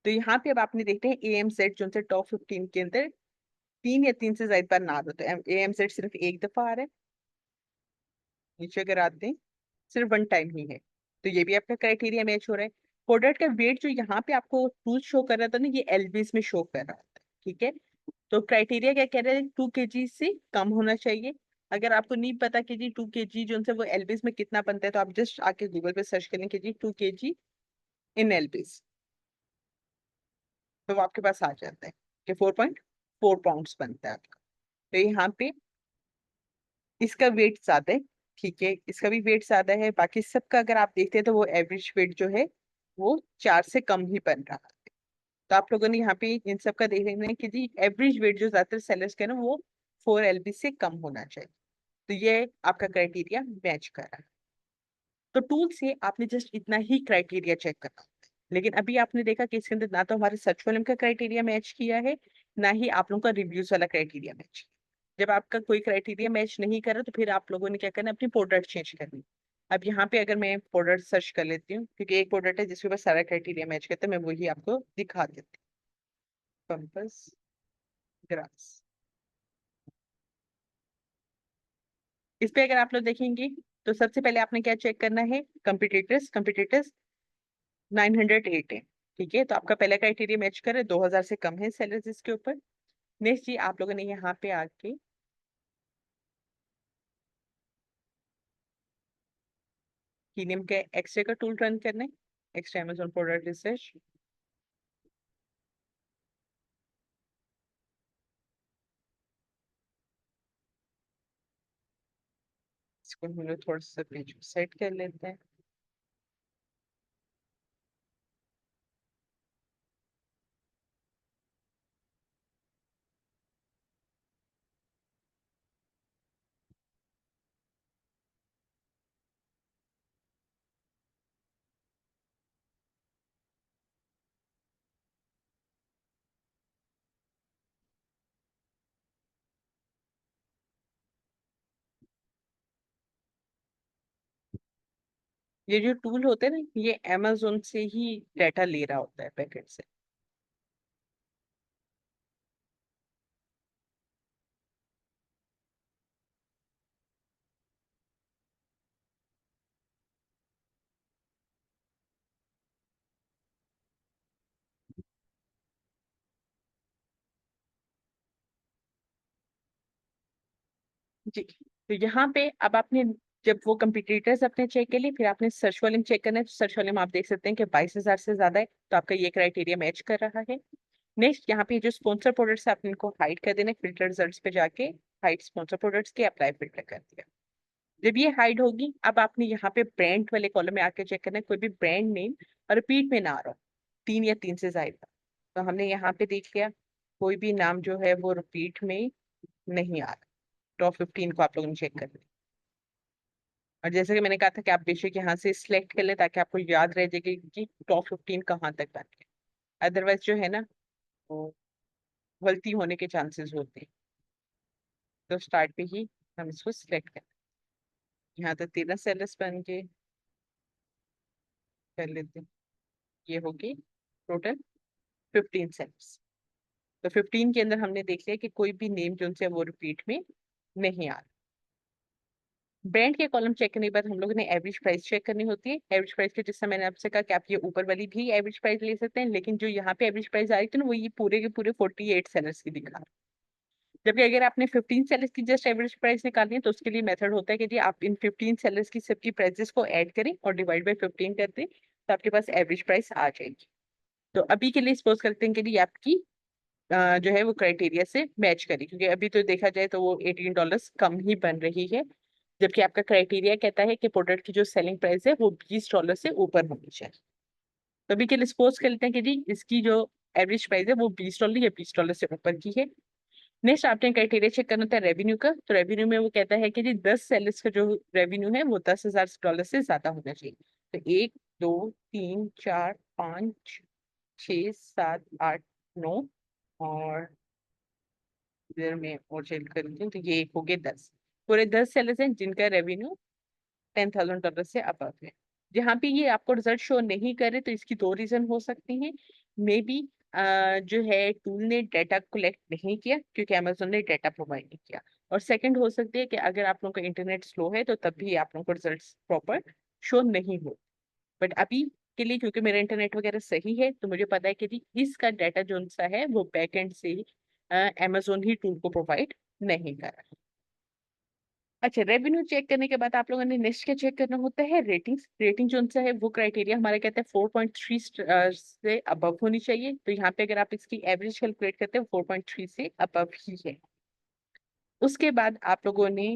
तो यहाँ पे अब आपने देखते हैं AMZ जो से टॉप 15 के अंदर 3 या 3 से ज्यादा बार ना आ रहा, तो AMZ सिर्फ एक दफा आ रहा है। नीचे अगर आते हैं सिर्फ वन टाइम ही है, तो ये भी आपका क्राइटेरिया मैच हो रहा है। प्रोडक्ट का वेट जो यहाँ पे आपको टूल शो कर रहा था ना, ये एलबीज में शो कर रहा था, ठीक है। तो क्राइटेरिया क्या कह रहा है, 2 kg से कम होना चाहिए। अगर आपको नहीं पता कि जी 2 kg जो उनसे वो एलबीज में कितना बनता है, तो आप जस्ट आके गूगल पे सर्च करें कि जी 2 kg इन एलबीज, तो वो आपके पास आ जाता है कि 4.4 पाउंड्स बनता है आपका। तो यहाँ पे इसका वेट ज्यादा है, ठीक है, इसका भी वेट ज्यादा है। बाकी सबका अगर आप देखते हैं तो वो एवरेज वेट जो है वो 4 से कम ही बन रहा है। तो आप लोगों ने यहाँ पे इन सब का देख लेना है कि जी एवरेज वेट जो ज्यादातर सेलर्स का है ना, वो 4 LB से कम होना चाहिए। तो ये आपका क्राइटेरिया मैच कर रहा है। तो टूल से आपने जस्ट इतना ही क्राइटेरिया चेक करना होता है। लेकिन अभी आपने देखा कि इसके अंदर ना तो हमारे सर्च वॉल्यूम का क्राइटेरिया मैच किया है, ना ही आप लोगों का रिव्यूज वाला क्राइटेरिया मैच। जब आपका कोई क्राइटेरिया मैच नहीं कर रहा तो फिर आप लोगों ने क्या करना है, अपनी प्रोडक्ट चेंज करनी। अब यहाँ पे अगर मैं प्रोडक्ट सर्च कर लेती हूँ, क्योंकि एक प्रोडक्ट है जिसके ऊपर सारा क्राइटेरिया मैच करता है, मैं वही आपको दिखा देती हूँ। पंपस ग्रास, इस पे अगर आप लोग देखेंगे तो सबसे पहले आपने क्या चेक करना है, कंपिटिटर्स। कंपिटिटर्स 908 है, ठीक है। तो आपका पहला क्राइटेरिया मैच कर रहा है, 2,000 से कम है सेलर्स इसके ऊपर। नेक्स्ट जी आप लोगों ने यहाँ पे आके कीनियम के एक्सरे का टूल रन करना है, एक्सरे अमेजोन प्रोडक्ट रिसर्च। इसको हम लोग थोड़ा सा पेज सेट कर लेते हैं। ये जो टूल होते हैं ना, ये अमेजोन से ही डाटा ले रहा होता है, पैकेट से। जी, तो यहाँ पे अब आपने जब वो कंपटीटर्स अपने चेक के लिए, फिर आपने सर्च वॉल्यूम चेक करना है, तो सर्च वॉल्यूम आप देख सकते हैं कि 22,000 से ज्यादा है, तो आपका ये क्राइटेरिया मैच कर रहा है। नेक्स्ट, यहाँ पे जो स्पॉन्सर प्रोडक्ट्स है आपने इनको हाइड कर देना, फिल्टर रिजल्ट्स पे जाके हाइड स्पॉन्सर प्रोडक्ट्स के अप्लाई फिल्टर कर दिया। जब ये हाइड होगी, अब आपने यहाँ पे ब्रांड वाले कॉलम में आके चेक करना है कोई भी ब्रांड नेम रिपीट में ना आ रहा हो, 3 या 3 से ज्यादा। तो हमने यहाँ पे देख लिया कोई भी नाम जो है वो रिपीट में नहीं आ रहा। टॉप 15 को आप लोगों ने चेक कर लिया। और जैसे कि मैंने कहा था कि आप बेशक यहाँ से सिलेक्ट कर लें ताकि आपको याद रह जाए कि टॉप 15 कहाँ तक बन गया। अदरवाइज जो है ना, वो गलती होने के चांसेस होते हैं। तो स्टार्ट पे ही हम इसको सिलेक्ट करें। यहाँ तो 13 सेलर्स बन के कर लेते हैं। ये होगी टोटल 15 सेलर्स। तो 15 के अंदर हमने देख लिया कि कोई भी नेम जो उनसे वो रिपीट में नहीं आ रहा। ब्रांड के कॉलम चेक करने के बाद हम लोगों ने एवरेज प्राइस चेक करनी होती है। एवरेज प्राइस के जिससे मैंने आपसे कहा कि आप ये ऊपर वाली भी एवरेज प्राइस ले सकते हैं, लेकिन जो यहाँ पे एवरेज प्राइस आ रही थी ना, वो ये पूरे के पूरे 48 सेलर्स की दिखा रहा है। जबकि अगर आपने 15 सेलर्स की जस्ट एवरेज प्राइस निकालनी है, तो उसके लिए मेथड होता है कि जी आप इन 15 सेलर्स की सबकी प्राइसेस को ऐड करें और डिवाइड बाय 15 कर दें, तो आपके पास एवरेज प्राइस आ जाएगी। तो अभी के लिए सपोज करते हैं कि जी आपकी जो है वो क्राइटेरिया से मैच करें, क्योंकि अभी तो देखा जाए तो वो $18 कम ही बन रही है, जबकि आपका क्राइटेरिया कहता है कि प्रोडक्ट की जो सेलिंग प्राइस है वो $20 से ऊपर होनी चाहिए। तो अभी के लिए सपोज कर लेते हैं कि जी इसकी जो एवरेज प्राइस है वो $20 या $20 से ऊपर की है। नेक्स्ट आपने क्राइटेरिया चेक करना होता है रेवेन्यू का। तो रेवेन्यू में वो कहता है कि जी 10 सेलर्स का जो रेवेन्यू है वो $10,000 से ज्यादा होना चाहिए। तो 1, 2, 3, 4, 5, 6, 7, 8, 9 और इधर में और चेक कर लेती हूँ, तो ये हो गए 10। पूरे 10 सेलर्स हैं जिनका रेवेन्यू $10,000 से अबव है। जहाँ पे ये आपको रिजल्ट शो नहीं करे, तो इसकी दो रीजन हो सकती हैं। मे बी जो है टूल ने डाटा कलेक्ट नहीं किया, क्योंकि अमेजोन ने डाटा प्रोवाइड नहीं किया। और सेकंड हो सकती है कि अगर आप लोगों का इंटरनेट स्लो है, तो तब भी आप लोगों को रिजल्ट प्रॉपर शो नहीं हो। बट अभी के लिए क्योंकि मेरा इंटरनेट वगैरह सही है, तो मुझे पता है कि जी इसका डाटा जो सा है वो बैकएंड से अमेजोन ही टूल को प्रोवाइड नहीं कर रहा। अच्छा, रेवेन्यू चेक करने के बाद आप लोगों ने नेक्स्ट क्या चेक करना होता है, रेटिंग्स। रेटिंग जो है वो क्राइटेरिया हमारे कहते हैं 4.3 से अबव होनी चाहिए। तो यहाँ पे अगर आप इसकी एवरेज कैलकुलेट करते हैं 4.3 से अबव ही है। उसके बाद आप लोगों ने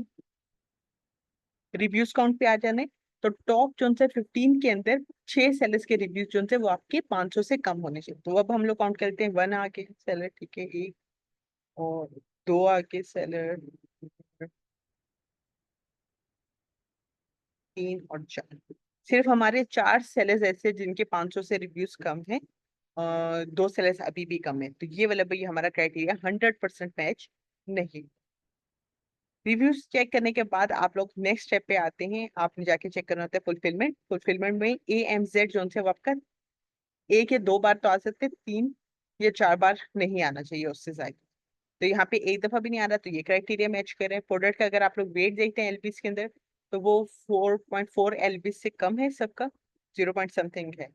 रिव्यूज काउंट पे आ जाना है। तो टॉप जो है 15 के अंदर 6 सेलर्स के रिव्यूज जो है वो आपके 500 से कम होने चाहिए। तो अब हम लोग काउंट करते हैं, 1 आगे सेलर, ठीक है, 1 और 2 आगे सेलर, 3 और 4। सिर्फ हमारे 4 सेलर्स ऐसे जिनके 500 से रिव्यूज कम है, 2 सेलर्स अभी भी कम है। तो ये वाला भाई हमारा क्राइटेरिया 100% मैच नहीं। रिव्यूज चेक करने के बाद आप लोग नेक्स्ट स्टेप पे आते हैं। आपने जाके चेक करना होता है फुलफिलमेंट। फुलफिलमेंट में AMZ जो है वो आपका एक या 2 बार तो आ सकते हैं, 3 या 4 बार नहीं आना चाहिए उससे ज्यादा। तो यहाँ पे एक दफा भी नहीं आ रहा, तो ये क्राइटेरिया मैच कर रहे हैं। प्रोडक्ट का अगर आप लोग वेट देखते हैं एलपीस के अंदर, तो वो 4.4 एलपीस से कम है सबका, 0 पॉइंट समथिंग है।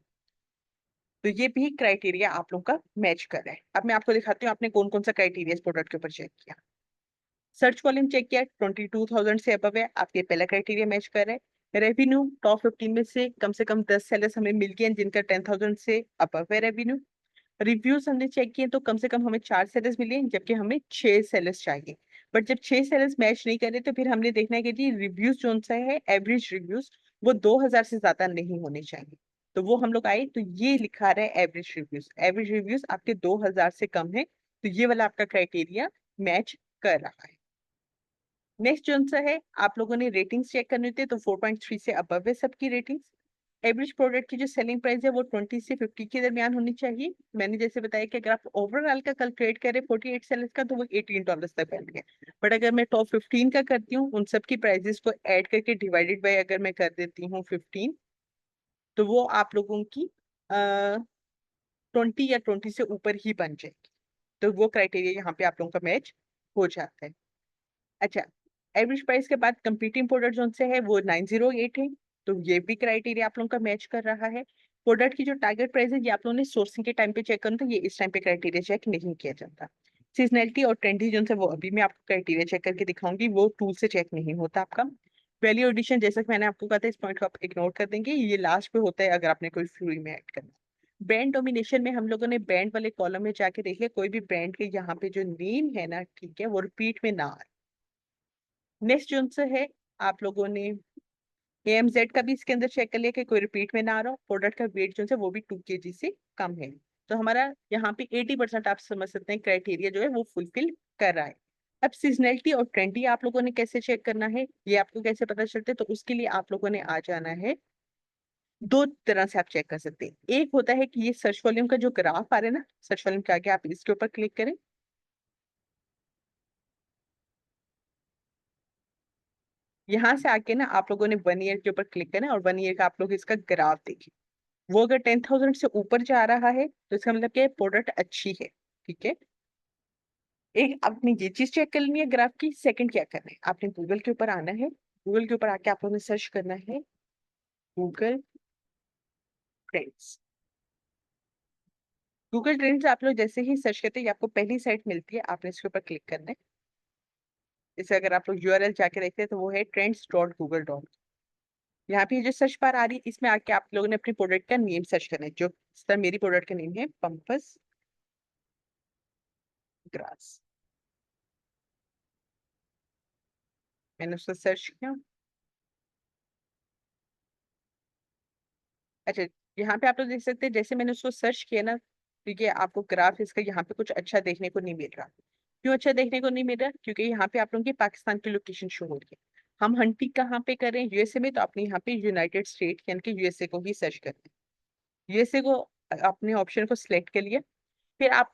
तो ये भी क्राइटेरिया आप लोग का मैच कर रहा है। अब मैं आपको दिखाती हूँ आपने कौन कौन सा क्राइटेरिया इस प्रोडक्ट के ऊपर चेक किया। सर्च वॉल्यूम चेक किया, 22,000 से अबव है, आपके पहला क्राइटेरिया मैच कर रहा है। रेवेन्यू टॉप 15 में से कम 10 सेलर्स हमें मिल गए हैं जिनका 10,000 से अबव है रेवेन्यू। रिव्यूज हमने चेक किए तो कम से कम हमें 4 सेलर्स मिले हैं, जबकि हमें 6 सेलर्स चाहिए। बट जब 6 सेलर्स मैच नहीं करे, तो फिर हमने देखना है कि जी रिव्यूज जो सा है एवरेज रिव्यूज वो 2,000 से ज्यादा नहीं होने चाहिए। तो वो हम लोग आए तो ये लिखा रहा है एवरेज रिव्यूज। एवरेज रिव्यूज आपके 2,000 से कम है, तो ये वाला आपका क्राइटेरिया मैच कर रहा है। नेक्स्ट जो सा है, आप लोगों ने रेटिंग्स चेक करनी होती है। तो 4.3 से अबव है सबकी रेटिंग्स। एवरेज प्रोडक्ट की जो सेलिंग प्राइस है वो 20 से 50 के दरमियान होनी चाहिए। मैंने जैसे बताया कि अगर आप ओवरऑल का कैलकुलेट करें 48 सेलर्स का, तो वो $18 तक बैठ गया। बट अगर मैं टॉप 15 का करती हूँ, उन सब की प्राइजेस को ऐड करके डिवाइडेड बाय अगर मैं कर देती हूँ 15, तो वो आप लोगों की 20 या 20 से ऊपर ही बन जाएगी। तो वो क्राइटेरिया यहाँ पे आप लोगों का मैच हो जाता है। अच्छा, एवरेज प्राइस के बाद कंपीटिंग प्रोडक्ट जो से है वो 908 है। तो ये भी क्राइटेरिया आप लोगों का मैच कर रहा है। प्रोडक्ट की जो टारगेट प्राइस है ये आप लोगों ने सोर्सिंग के टाइम पे चेक करना था, ये इस टाइम पे क्राइटेरिया चेक नहीं किया जाता। सीजनैलिटी और ट्रेंडी जो है वो अभी मैं आपको क्राइटेरिया चेक करके दिखाऊंगी, वो टूल से चेक नहीं होता आपका। वैल्यू एडिशन, जैसा कि मैंने आपको कहा था, इस पॉइंट को आप इग्नोर कर देंगे, ये लास्ट पे होता है अगर आपने कोई फ्री में ऐड करना। ब्रांड डोमिनेशन में हम लोगों ने ब्रांड वाले कॉलम में जाके देख लिया, कोई भी ब्रांड के यहाँ पे जो नेम है ना, ठीक है, वो रिपीट में ना आए। नेक्स्ट जो से है, आप लोगों ने AMZ का भी इसके अंदर चेक कर लिया कि कोई रिपीट में ना आ रहा हो, प्रोडक्ट का वेट जो है वो भी 2 kg से कम है। तो हमारा यहाँ पे 80% आप समझ सकते हैं क्राइटेरिया जो है वो फुलफिल कर रहा है। अब सीजनलिटी और ट्रेंडी आप लोगों ने कैसे चेक करना है, ये आपको कैसे पता चलते हैं, तो उसके लिए आप लोगों ने आ जाना है, दो तरह से आप चेक कर सकते हैं। एक होता है कि ये सर्च वॉल्यूम का जो ग्राफ आ रहा है ना, सर्च वॉल्यूम के आगे आप इसके ऊपर क्लिक करें। यहाँ से आके ना आप लोगों ने 1 ईयर के ऊपर क्लिक करना है और 1 ईयर का आप लोग इसका ग्राफ देखिए। वो अगर 10,000 से ऊपर जा रहा है तो इसका मतलब क्या, प्रोडक्ट अच्छी है, ठीक है। एक आपने ये चीज चेक कर लेनी है ग्राफ की। सेकंड क्या करना है, आपने गूगल के ऊपर आना है, गूगल के ऊपर आके आप लोगों ने सर्च करना है गूगल ट्रेंड्स। गूगल ट्रेंड्स आप लोग जैसे ही सर्च करते हैं, ये आपको पहली साइट मिलती है, आपने इसके ऊपर क्लिक करना है। जैसे अगर आप लोग URL जाके देखते हैं तो वो है trends.google.com। यहाँ पे ये जो सर्च बार आ रही है, इसमें आके आप लोगों ने अपने प्रोडक्ट का नेम सर्च करना है। जो सर मेरी प्रोडक्ट का नेम है पंपस ग्रास, मैंने उसको सर्च किया। अच्छा, यहाँ पे आप लोग देख सकते हैं जैसे मैंने उसको सर्च किया ना, क्योंकि आपको ग्राफ इसका यहाँ पे कुछ अच्छा देखने को नहीं मिल रहा। क्यों अच्छा देखने को नहीं मिल रहा, क्योंकि यहाँ पे आप लोगों की पाकिस्तान की लोकेशन शो हो रही है। हम हंटिंग कहाँ पे करें, USA में, तो आपने यहाँ पे यूनाइटेड स्टेट यानी कि USA को ही सर्च करना है। USA को अपने ऑप्शन को सिलेक्ट कर लिया। फिर आप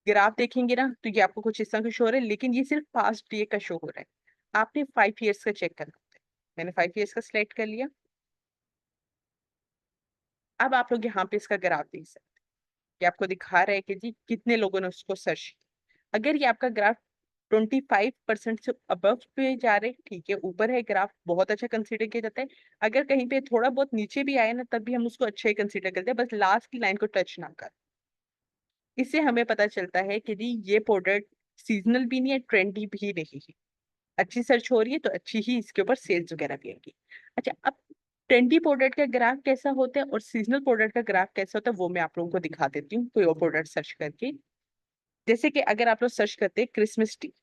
ग्राफ देखेंगे ना, तो ये आपको कुछ इस तरह का शो हो रहा है, लेकिन ये सिर्फ पास्ट डे का शो हो रहा है। आपने 5 ईयर्स का चेक करना होता है। मैंने 5 ईयर्स का सिलेक्ट कर लिया। अब आप लोग यहाँ पे इसका ग्राफ देख सकते हैं कि आपको दिखा रहा है कि जी कितने लोगों ने उसको सर्च किया। अगर ये आपका ग्राफ 25% से अबव पे जा रहे, ठीक है, ऊपर है ग्राफ, बहुत अच्छा कंसीडर किया जाता है। अगर कहीं पे थोड़ा बहुत नीचे भी आए ना, तब भी हम उसको अच्छा ही कंसीडर करते हैं, बस लास्ट की लाइन को टच ना कर। इससे हमें पता चलता है कि जी ये प्रोडक्ट सीजनल भी नहीं है, ट्रेंडी भी नहीं है। अच्छी सर्च हो रही है तो अच्छी ही इसके ऊपर सेल्स वगैरह भी आएंगी। अच्छा, अब ट्रेंडी प्रोडक्ट का ग्राफ कैसा होता है और सीजनल प्रोडक्ट का ग्राफ कैसा होता है, वो मैं आप लोगों को दिखा देती हूँ कोई और प्रोडक्ट सर्च करके। जैसे कि अगर आप लोग सर्च करते हैं क्रिसमस ट्री,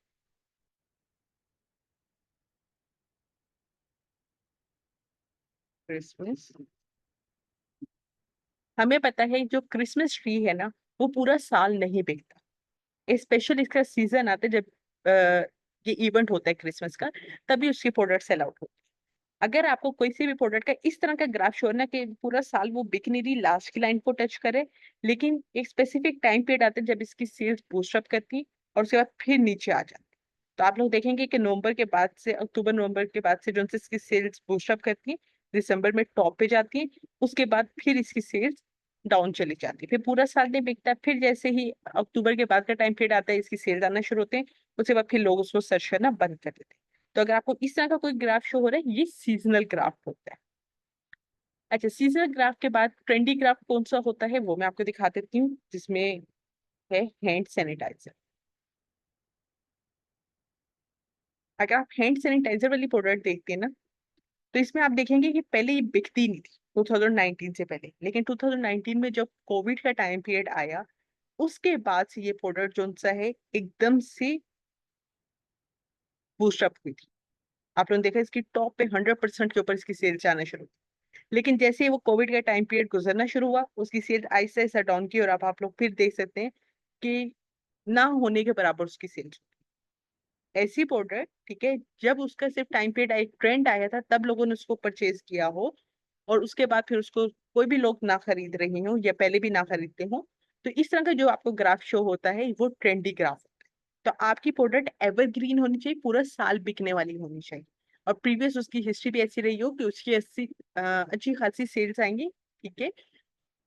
क्रिसमस, हमें पता है जो क्रिसमस ट्री है ना, वो पूरा साल नहीं बिकता। स्पेशल इसका सीजन आता है जब ये इवेंट होता है क्रिसमस का, तभी उसकी प्रोडक्ट सेल आउट होती है। अगर आपको कोई सी भी प्रोडक्ट का इस तरह का ग्राफ शो ना कि पूरा साल वो बिक नहीं रही, लास्ट की लाइन को टच करे, लेकिन एक स्पेसिफिक टाइम पीरियड आता है जब इसकी सेल्स बूस्ट अप करती और उसके बाद फिर नीचे आ जाती। तो आप लोग देखेंगे कि नवंबर के बाद से, अक्टूबर नवंबर के बाद से जो से इसकी सेल्स बूस्ट अप करती है, दिसंबर में टॉप पे जाती है, उसके बाद फिर इसकी सेल्स डाउन चली जाती है, फिर पूरा साल नहीं बिकता। फिर जैसे ही अक्टूबर के बाद का टाइम पीरियड आता है, इसकी सेल्स आना शुरू होते हैं, उसके बाद फिर लोग उसको सर्च करना बंद कर देते हैं। तो अगर आपको इस तरह का कोई ग्राफ शो हो रहा है, ये सीजनल ग्राफ होता है। अच्छा, सीजनल ग्राफ के बाद ट्रेंडी ग्राफ कौन सा होता है वो मैं आपको दिखा देती हूँ, जिसमें है हैंड सैनिटाइजर। अगर आप हैंड सैनिटाइजर वाली प्रोडक्ट देखते हैं ना, तो इसमें आप देखेंगे कि पहले ये बिकती नहीं थी 2019 से पहले, लेकिन 2019 में जब कोविड का टाइम पीरियड आया, उसके बाद से ये प्रोडक्ट जो सा है एकदम से बूस्टअप हुई थी। आप लोगों ने देखा इसकी टॉप पे 100% के ऊपर इसकी सेल्स आना शुरू हुई। लेकिन जैसे ही वो कोविड का टाइम पीरियड गुजरना शुरू हुआ, उसकी सेल्स आहिस्ता आहिस्ता डाउन की, और अब आप लोग फिर देख सकते हैं कि ना होने के बराबर उसकी सेल्स। ऐसी प्रोडक्ट, ठीक है, जब उसका सिर्फ टाइम पीरियड एक ट्रेंड आया था तब लोगों ने उसको परचेज किया हो, और उसके बाद फिर उसको कोई भी लोग ना खरीद रहे हो या पहले भी ना खरीदते हो, तो इस तरह का जो आपको ग्राफ शो होता है वो ट्रेंडी ग्राफ होता है। तो आपकी प्रोडक्ट एवरग्रीन होनी चाहिए, पूरा साल बिकने वाली होनी चाहिए, और प्रीवियस उसकी हिस्ट्री भी ऐसी रही हो कि उसकी अच्छी खासी सेल्स आएंगी, ठीक है।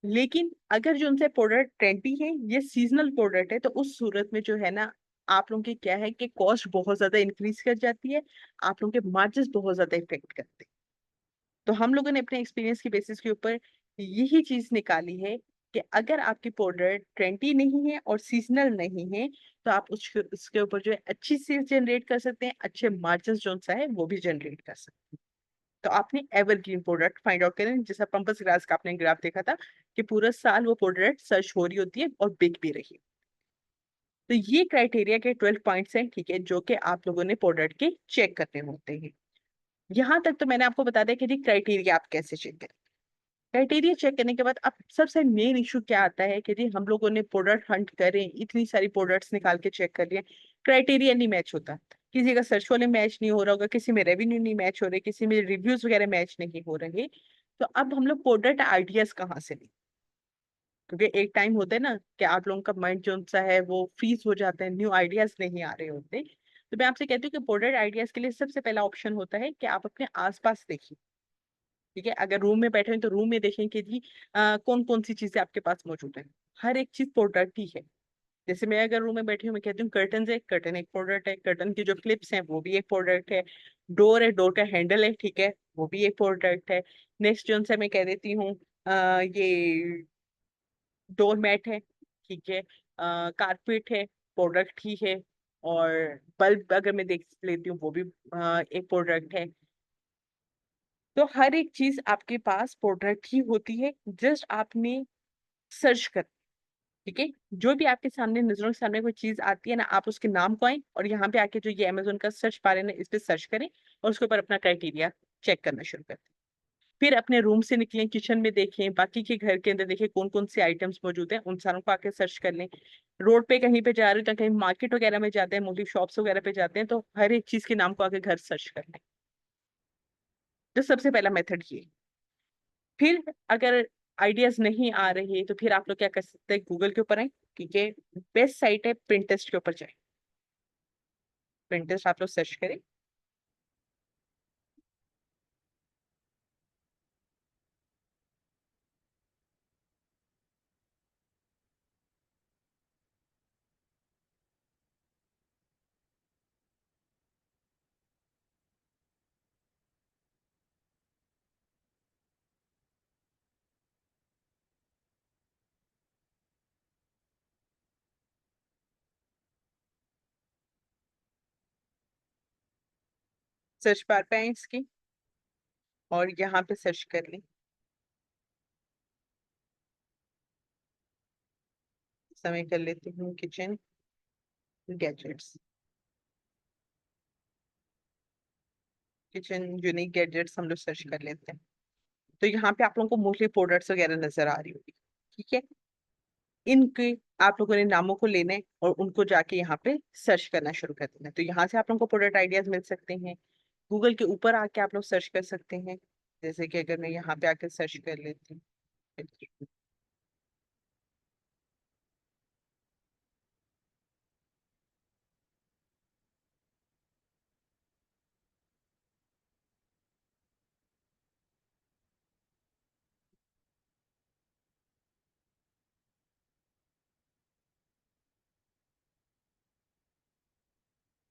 लेकिन अगर जो उनसे प्रोडक्ट ट्रेंडी है, ये सीजनल प्रोडक्ट है, तो उस सूरत में जो है ना, आप लोगों की क्या है कि कॉस्ट बहुत ज्यादा इंक्रीज कर जाती है, आप लोगों के मार्जिन बहुत ज्यादा इफेक्ट करते हैं। तो हम लोगों ने अपने एक्सपीरियंस की बेसिस के ऊपर यही चीज निकाली है कि अगर आपकी प्रोडक्ट ट्रेंडी नहीं है और सीजनल नहीं है, तो आप उसके ऊपर जो है अच्छी सेल्स जनरेट कर सकते हैं, अच्छे मार्जिन जो सा है वो भी जनरेट कर सकते हैं। तो आपने एवरग्रीन प्रोडक्ट फाइंड आउट करें, जैसा पंपस ग्रास का आपने ग्राफ देखा था कि पूरा साल वो प्रोडक्ट सर्च हो रही होती है और बिक भी रही है। तो ये क्राइटेरिया के 12 पॉइंट्स हैं, ठीक है, जो कि आप लोगों ने प्रोडक्ट के चेक करने होते हैं। यहाँ तक तो मैंने आपको बता दिया कि जी क्राइटेरिया आप कैसे चेक करें। क्राइटेरिया चेक करने के बाद अब सबसे मेन इशू क्या आता है कि जी हम लोगों ने प्रोडक्ट हंट करें, इतनी सारी प्रोडक्ट्स निकाल के चेक कर लिए, क्राइटेरिया नहीं मैच होता। किसी का सर्च वाले मैच नहीं हो रहा होगा, किसी में रेवेन्यू नहीं मैच हो रहे, किसी में रिव्यूज वगैरह मैच नहीं हो रहे। तो अब हम लोग प्रोडक्ट आइडियाज कहाँ से लें? क्योंकि एक टाइम होता है ना कि आप लोगों का माइंड जो सा है वो फ्रीज हो जाता है, न्यू आइडियाज नहीं आ रहे होते। तो मैं आपसे कहती हूँ कि प्रोडक्ट आइडियाज के लिए सबसे पहला ऑप्शन होता है कि आप अपने आसपास देखिए। ठीक है, अगर रूम में बैठे हैं तो रूम में देखें कि जी कौन कौन सी चीजें आपके पास मौजूद है। हर एक चीज प्रोडक्ट ही है। जैसे मैं अगर रूम में बैठी हूँ, मैं कहती हूँ कर्टन है, कर्टन एक प्रोडक्ट है, कर्टन की जो क्लिप्स हैं वो भी एक प्रोडक्ट है, डोर है, डोर का हैंडल है, ठीक है, वो भी एक प्रोडक्ट है। नेक्स्ट जो से मैं कह देती हूँ ये डोर मैट है, ठीक है, कारपेट है, प्रोडक्ट ही है। और बल्ब अगर मैं देख लेती हूँ वो भी एक प्रोडक्ट है। तो हर एक चीज आपके पास प्रोडक्ट ही होती है, जस्ट आपने सर्च कर। ठीक है, जो भी आपके सामने नजरों के सामने कोई चीज आती है ना, आप उसके नाम को आए और यहाँ पे आके जो ये अमेजोन का सर्च पा रहे हैं ना, इस पे सर्च करें और उसके ऊपर अपना क्राइटेरिया चेक करना शुरू करें। फिर अपने रूम से निकलें, किचन में देखें, बाकी के घर के अंदर देखें कौन कौन से आइटम्स मौजूद हैं, उन सारों को आके सर्च कर लें। रोड पे कहीं पे जा रहे हो तो कहीं मार्केट वगैरह में जाते हैं, मोटी शॉप्स वगैरह पे जाते हैं, तो हर एक चीज के नाम को आके घर सर्च कर लें। तो सबसे पहला मेथड ये। फिर अगर आइडियाज नहीं आ रहे तो फिर आप लोग क्या कर सकते हैं, गूगल के ऊपर आए, ठीक है, बेस्ट साइट है पिंटरेस्ट के ऊपर जाए। पिंटरेस्ट आप लोग सर्च करें। सर्च बार पे आए इसकी और यहाँ पे सर्च कर लें। समय कर लेती हूँ kitchen gadgets. Kitchen unique gadgets हम लोग सर्च कर लेते हैं। तो यहाँ पे आप लोगों को मोस्टली प्रोडक्ट्स वगैरह नजर आ रही होगी। ठीक है, इनके आप लोगों ने नामों को लेना है और उनको जाके यहाँ पे सर्च करना शुरू कर देना है। तो यहाँ से आप लोगों को प्रोडक्ट आइडियाज मिल सकते हैं। गूगल के ऊपर आके आप लोग सर्च कर सकते हैं। जैसे कि अगर मैं यहाँ पे आके सर्च कर लेती हूँ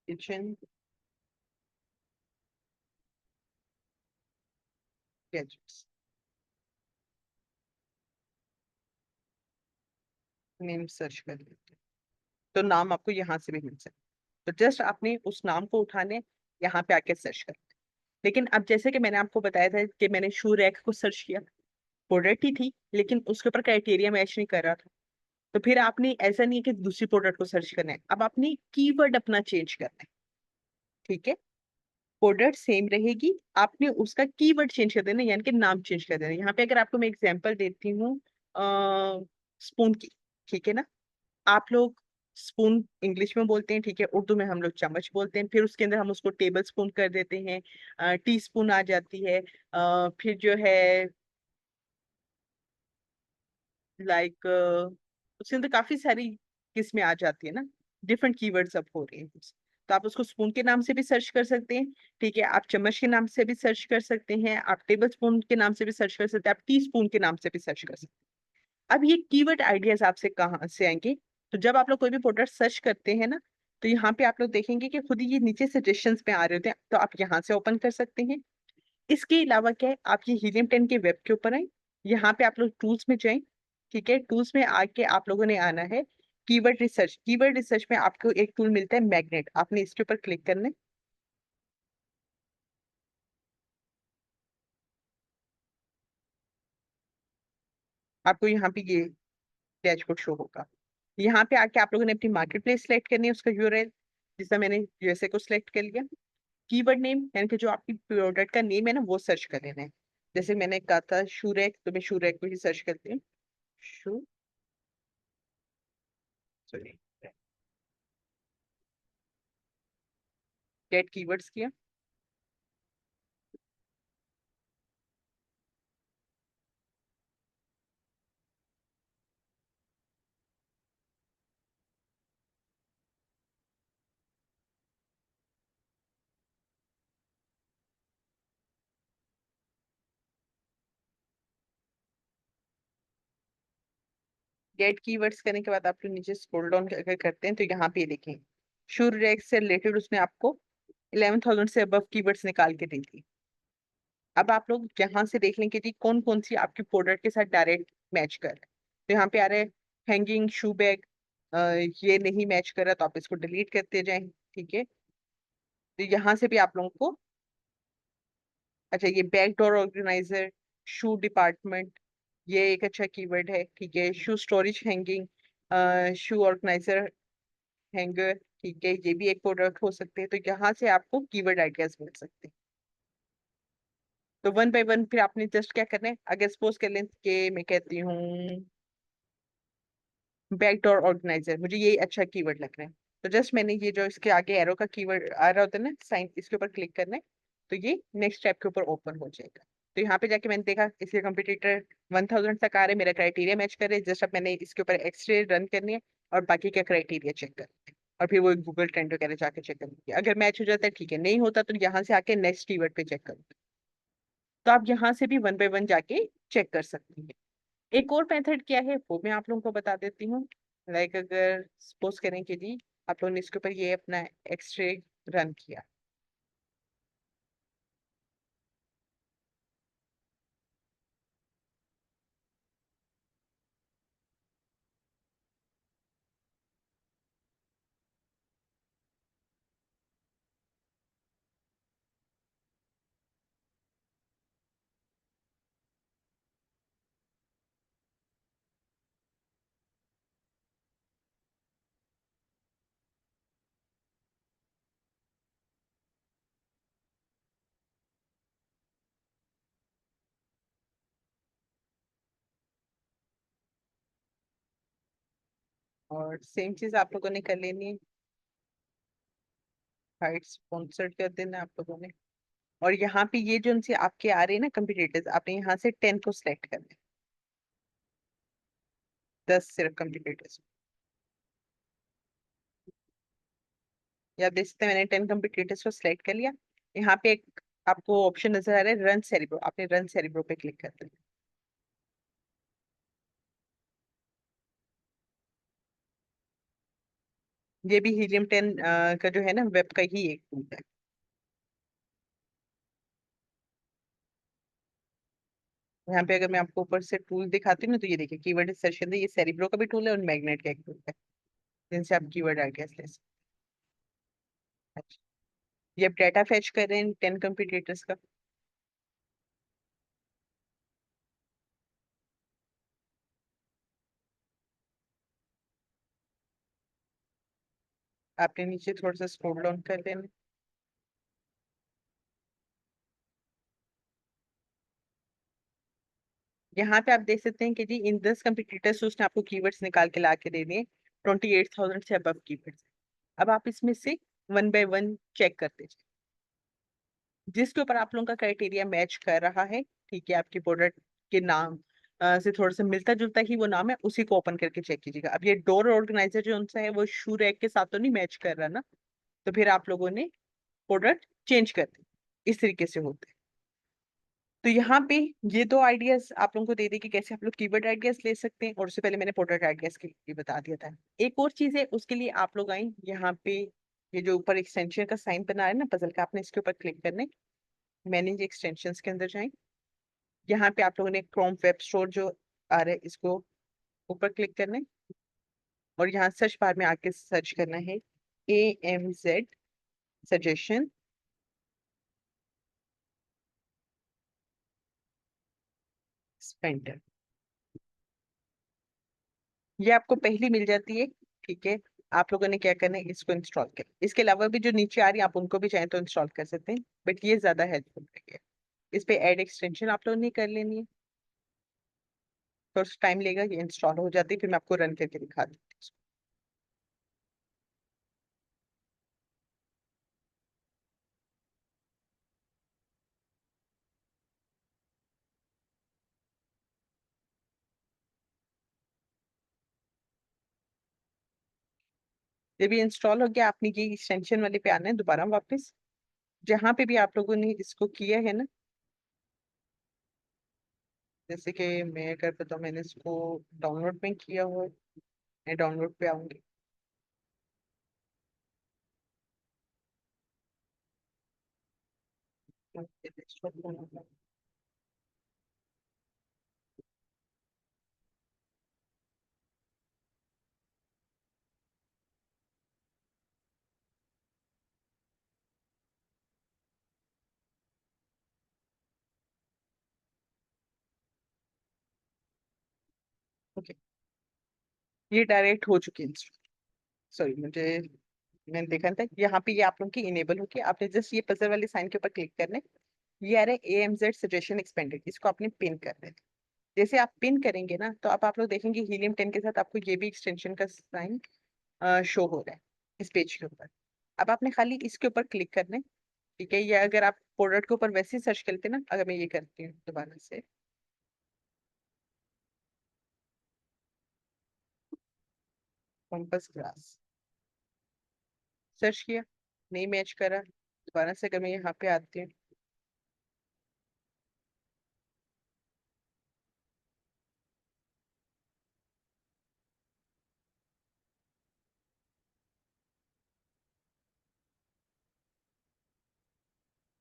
किचन गैजेट्स, नेम सर्च कर लेते हैं। तो नाम आपको यहाँ से भी मिल सकता है। तो जस्ट आपने उस नाम को उठाने यहाँ पे आके सर्च कर। लेकिन अब जैसे कि मैंने आपको बताया था कि मैंने शू रैक को सर्च किया, प्रोडक्ट ही थी लेकिन उसके ऊपर क्राइटेरिया मैच नहीं कर रहा था। तो फिर आपने ऐसा नहीं है कि दूसरी प्रोडक्ट को सर्च करना है, अब आपने कीवर्ड अपना चेंज करना है। ठीक है, प्रोडक्ट सेम रहेगी, आपने उसका कीवर्ड चेंज कर देना, यानी कि नाम चेंज कर देना। यहाँ पे अगर आपको मैं एग्जांपल देती हूँ स्पून की, ठीक है ना, आप लोग स्पून इंग्लिश में बोलते हैं, ठीक है, उर्दू में हम लोग चम्मच बोलते हैं, फिर उसके अंदर हम उसको टेबल स्पून कर देते हैं, टी स्पून आ जाती है, फिर जो है लाइक उसके अंदर काफी सारी किस्में आ जाती है ना, डिफरेंट कीवर्ड्स अब हो रहे हैं। तो आप उसको स्पून के नाम से भी सर्च कर सकते हैं, ठीक है, आप चम्मच के नाम से भी सर्च कर सकते हैं, आप टेबल स्पून के नाम से भी सर्च कर सकते हैं, आप टी स्पून के नाम से भी सर्च कर सकते हैं। अब ये कीवर्ड आइडियाज आपसे कहाँ से आएंगे? तो जब आप लोग कोई भी प्रोडक्ट सर्च करते हैं ना, तो यहाँ पे आप लोग देखेंगे कि खुद ही ये नीचे सजेशंस में आ रहे होते हैं, तो आप यहाँ से ओपन कर सकते हैं। इसके अलावा क्या है, आप ये हीलियम 10 के वेब के ऊपर आए, यहाँ पे आप लोग टूल्स में जाएं। ठीक है, टूल्स में आके आप लोगों ने आना है कीवर्ड रिसर्च। कीवर्ड रिसर्च में आपको एक टूल मिलता है मैग्नेट, आपने इसके ऊपर क्लिक करना है। आपको यहाँ पे ये डैशबोर्ड शो होगा। यहाँ पे आके आप लोगों ने अपनी मार्केट प्लेस सेलेक्ट करनी है, उसका यूआरएल, जिसमें मैंने यूएसए को सिलेक्ट कर लिया। कीवर्ड नेम यानी कि जो आपकी प्रोडक्ट का नेम है ना, वो सर्च कर लेना है। जैसे मैंने कहा था शू रैक, तो मैं शू रैक को ही सर्च करती हूँ। शू, सॉरी, गेट कीवर्ड्स किया। गेट कीवर्ड्स करने के बाद आप लोग नीचे स्क्रॉल डाउन अगर करते हैं तो यहाँ पे देखें, शू रैक से रिलेटेड उसने आपको 11,000 से अबव कीवर्ड्स निकाल के दे दी। अब आप लोग यहाँ से देख लेंगे कि कौन कौन सी आपकी प्रोडक्ट के साथ डायरेक्ट मैच कर रहे हैं। तो यहाँ पे आ रहे हैं हैंगिंग शू बैग, ये नहीं मैच कर रहा तो आप इसको डिलीट करते जाएं। ठीक है, तो यहाँ से भी आप लोगों को, अच्छा ये बैक डोर ऑर्गेनाइजर, शू डिपार्टमेंट, ये एक अच्छा कीवर्ड है। ठीक है, शू स्टोरेज हैंगिंग, शू ऑर्गेनाइजर हैंगर, ठीक है, ये भी एक प्रोडक्ट हो सकते हैं। तो यहाँ से आपको कीवर्ड आइडियाज मिल सकते हैं। तो वन बाय वन फिर आपने जस्ट क्या करना है, अगर सपोज कर लें कि मैं कहती हूँ बैकडोर ऑर्गेनाइजर, मुझे ये अच्छा कीवर्ड लग रहा है, तो जस्ट मैंने ये जो इसके आगे एरो का कीवर्ड आ रहा होता है ना साइन, इसके ऊपर क्लिक करना है, तो ये नेक्स्ट स्टेप के ऊपर ओपन हो जाएगा। तो यहाँ पे जाके मैंने देखा इसके कंपटीटर 1,000 तक आ रहे, मेरा क्राइटेरिया मैच कर रहे हैं। जस्ट अब मैंने इसके ऊपर एक्सरे रन करनी है और बाकी का क्राइटेरिया चेक करना है, और फिर वो गूगल ट्रेंड वगैरह जाके चेक करनी है। अगर मैच हो जाता है ठीक है, नहीं होता तो यहाँ से आके नेक्स्ट कीवर्ड पे चेक करूँ। तो आप यहाँ से भी वन बाय वन जाके चेक कर सकती हैं। एक और मेथड क्या है वो मैं आप लोगों को बता देती हूँ। लाइक अगर सपोज करें कि जी आप लोगों ने इसके ऊपर ये अपना एक्सरे रन किया, और सेम चीज आप लोगों ने कर लेनी है, हाइट स्पॉन्सर्ड कर देना है आप लोगों ने। और यहाँ पे ये जो उनसे आपके आ रहे हैं ना कंपिटिटर्स, आपने यहाँ से 10 को सिलेक्ट करना है, 10 सिर्फ कंपिटिटर्स। या आप देख सकते हैं मैंने 10 कंपिटिटर्स को सिलेक्ट कर लिया। यहाँ पे एक आपको ऑप्शन नजर आ रहा है रन सेरिब्रो, आपने रन सेरिब्रो पे क्लिक कर देना। ये भी हीलियम 10 का जो है ना वेब का ही एक टूल है। यहाँ पे अगर मैं आपको ऊपर से टूल दिखाती हूँ ना, तो ये देखिए कीवर्ड सेशन है, ये सेरिब्रो का भी टूल है और मैग्नेट का एक टूल है, जिनसे आप कीवर्ड आइडियाज ले सकते हैं। अच्छा, ये आप डाटा फैच कर रहे हैं 10 कंपटीटर्स का। आपने नीचे थोड़ा सा स्क्रॉल डाउन कर लेना। यहाँ पे आप देख सकते हैं कि जी इन 10 कंपटीटर्स उसने आपको कीवर्ड्स निकाल के ला के दे दिए, 28,000 से अबव कीवर्ड्स। अब आप इसमें से वन बाय वन चेक करते जाइए, जिसके ऊपर आप लोगों का क्राइटेरिया मैच कर रहा है, ठीक है, आपके प्रोडक्ट के नाम से थोड़ा सा मिलता जुलता ही वो नाम है, उसी को ओपन करके चेक कीजिएगा। अब ये डोर ऑर्गेनाइजर जो उनसा है वो शू रैक के साथ तो नहीं मैच कर रहा ना, तो फिर आप लोगों ने प्रोडक्ट चेंज कर दी। इस तरीके से होता है। तो यहाँ पे ये दो आइडियाज आप लोगों को दे दी कि कैसे आप लोग कीवर्ड आइडियाज ले सकते हैं, और उससे पहले मैंने प्रोडक्ट आइडियाज के लिए बता दिया था। एक और चीज है उसके लिए आप लोग आए यहाँ पे, ये जो ऊपर एक्सटेंशन का साइन बना है ना पजल का, आपने इसके ऊपर क्लिक करना है, मैनेज एक्सटेंशन के अंदर जाए। यहाँ पे आप लोगों ने क्रोम वेब स्टोर जो आ रहा है इसको ऊपर क्लिक करना है, और यहाँ सर्च बार में आके सर्च करना है AMZ सजेशन स्पेंडर। ये आपको पहली मिल जाती है। ठीक है, आप लोगों ने क्या करना है, इसको इंस्टॉल कर। इसके अलावा भी जो नीचे आ रही है आप उनको भी चाहें तो इंस्टॉल कर सकते हैं, बट ये ज्यादा हेल्पफुल है। इस पे ऐड एक्सटेंशन आप लोगों ने कर लेनी है। थोड़ा टाइम लेगा, ये इंस्टॉल हो जाती है, फिर मैं आपको रन करके दिखा देती हूँ इसको। ये भी इंस्टॉल हो गया, आपने ये एक्सटेंशन वाले पे आना है दोबारा वापस, जहां पे भी आप लोगों ने इसको किया है ना। जैसे कि मैं अगर बताऊँ, मैंने इसको डाउनलोड में किया हुआ है, मैं डाउनलोड पे आऊंगी। ओके, ये डायरेक्ट हो चुकी है। सॉरी, मुझे मैंने देखा था यहाँ पे, ये आप लोगों की इनेबल होगी। आपने जस्ट ये पजल वाले साइन के ऊपर क्लिक करना है। ये आ रहा है AMZ सजेशन एक्सपेंडेड, इसको आपने पिन करना है। जैसे आप पिन करेंगे ना, तो आप लोग देखेंगे हीलियम 10 के साथ आपको ये भी एक्सटेंशन का साइन शो हो रहा है इस पेज के ऊपर। अब आपने खाली इसके ऊपर क्लिक करना है। ठीक है, या अगर आप प्रोडक्ट के ऊपर वैसे ही सर्च करते ना, अगर मैं ये करती हूँ दोबारा से, पंपस ग्लास सर्च किया, नहीं मैच करा, दोबारा से अगर मैं यहाँ पे आती हूँ,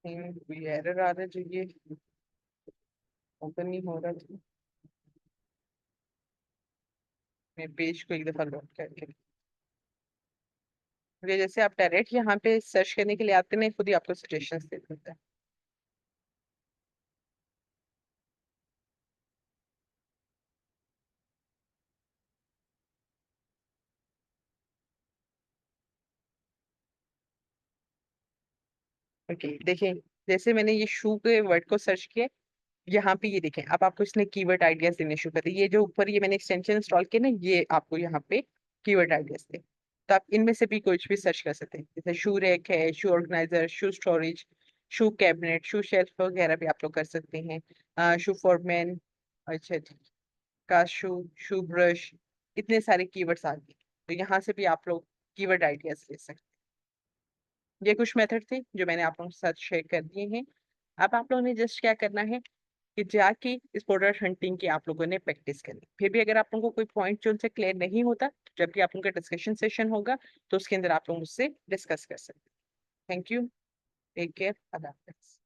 कोई एरर आ रहा है जो ये ओपन नहीं हो रहा था। मैं पेज को एक दफा लॉक करके, मुझे जैसे आप डायरेक्ट यहाँ पे सर्च करने के लिए आते हैं, खुद ही आपको सजेशंस दे देता है। ओके, देखिए, जैसे मैंने ये शू के वर्ड को सर्च किया, यहाँ पे ये देखें, अब आपको इसने कीवर्ड आइडियाज देने शुरू कर दिए। ये जो ऊपर ये मैंने एक्सटेंशन इंस्टॉल किया ना, ये आपको यहाँ पे कीवर्ड आइडियाज दे। तो आप इनमें से भी कुछ भी सर्च कर सकते हैं, जैसे शू रैक है, शू ऑर्गेनाइजर, शू स्टोरेज, शू कैबिनेट, शू शेल्फ वगैरह भी आप लोग कर सकते हैं। शू फॉर मैन, अच्छा जी, का शू, शू ब्रश, इतने सारे कीवर्ड्स आ गए। तो यहाँ से भी आप लोग कीवर्ड आइडियाज ले सकते हैं। ये कुछ मेथड थे जो मैंने आप लोगों के साथ शेयर कर दिए हैं। अब आप लोगों ने जस्ट क्या करना है कि जाके इस प्रोडक्ट हंटिंग की आप लोगों ने प्रैक्टिस करनी। फिर भी अगर आप लोगों को कोई पॉइंट जो उनसे क्लियर नहीं होता, जब भी आप लोगों का डिस्कशन सेशन होगा, तो उसके अंदर आप लोग मुझसे डिस्कस कर सकते हैं। थैंक यू, टेक केयर, अल्लाह हाफिज़।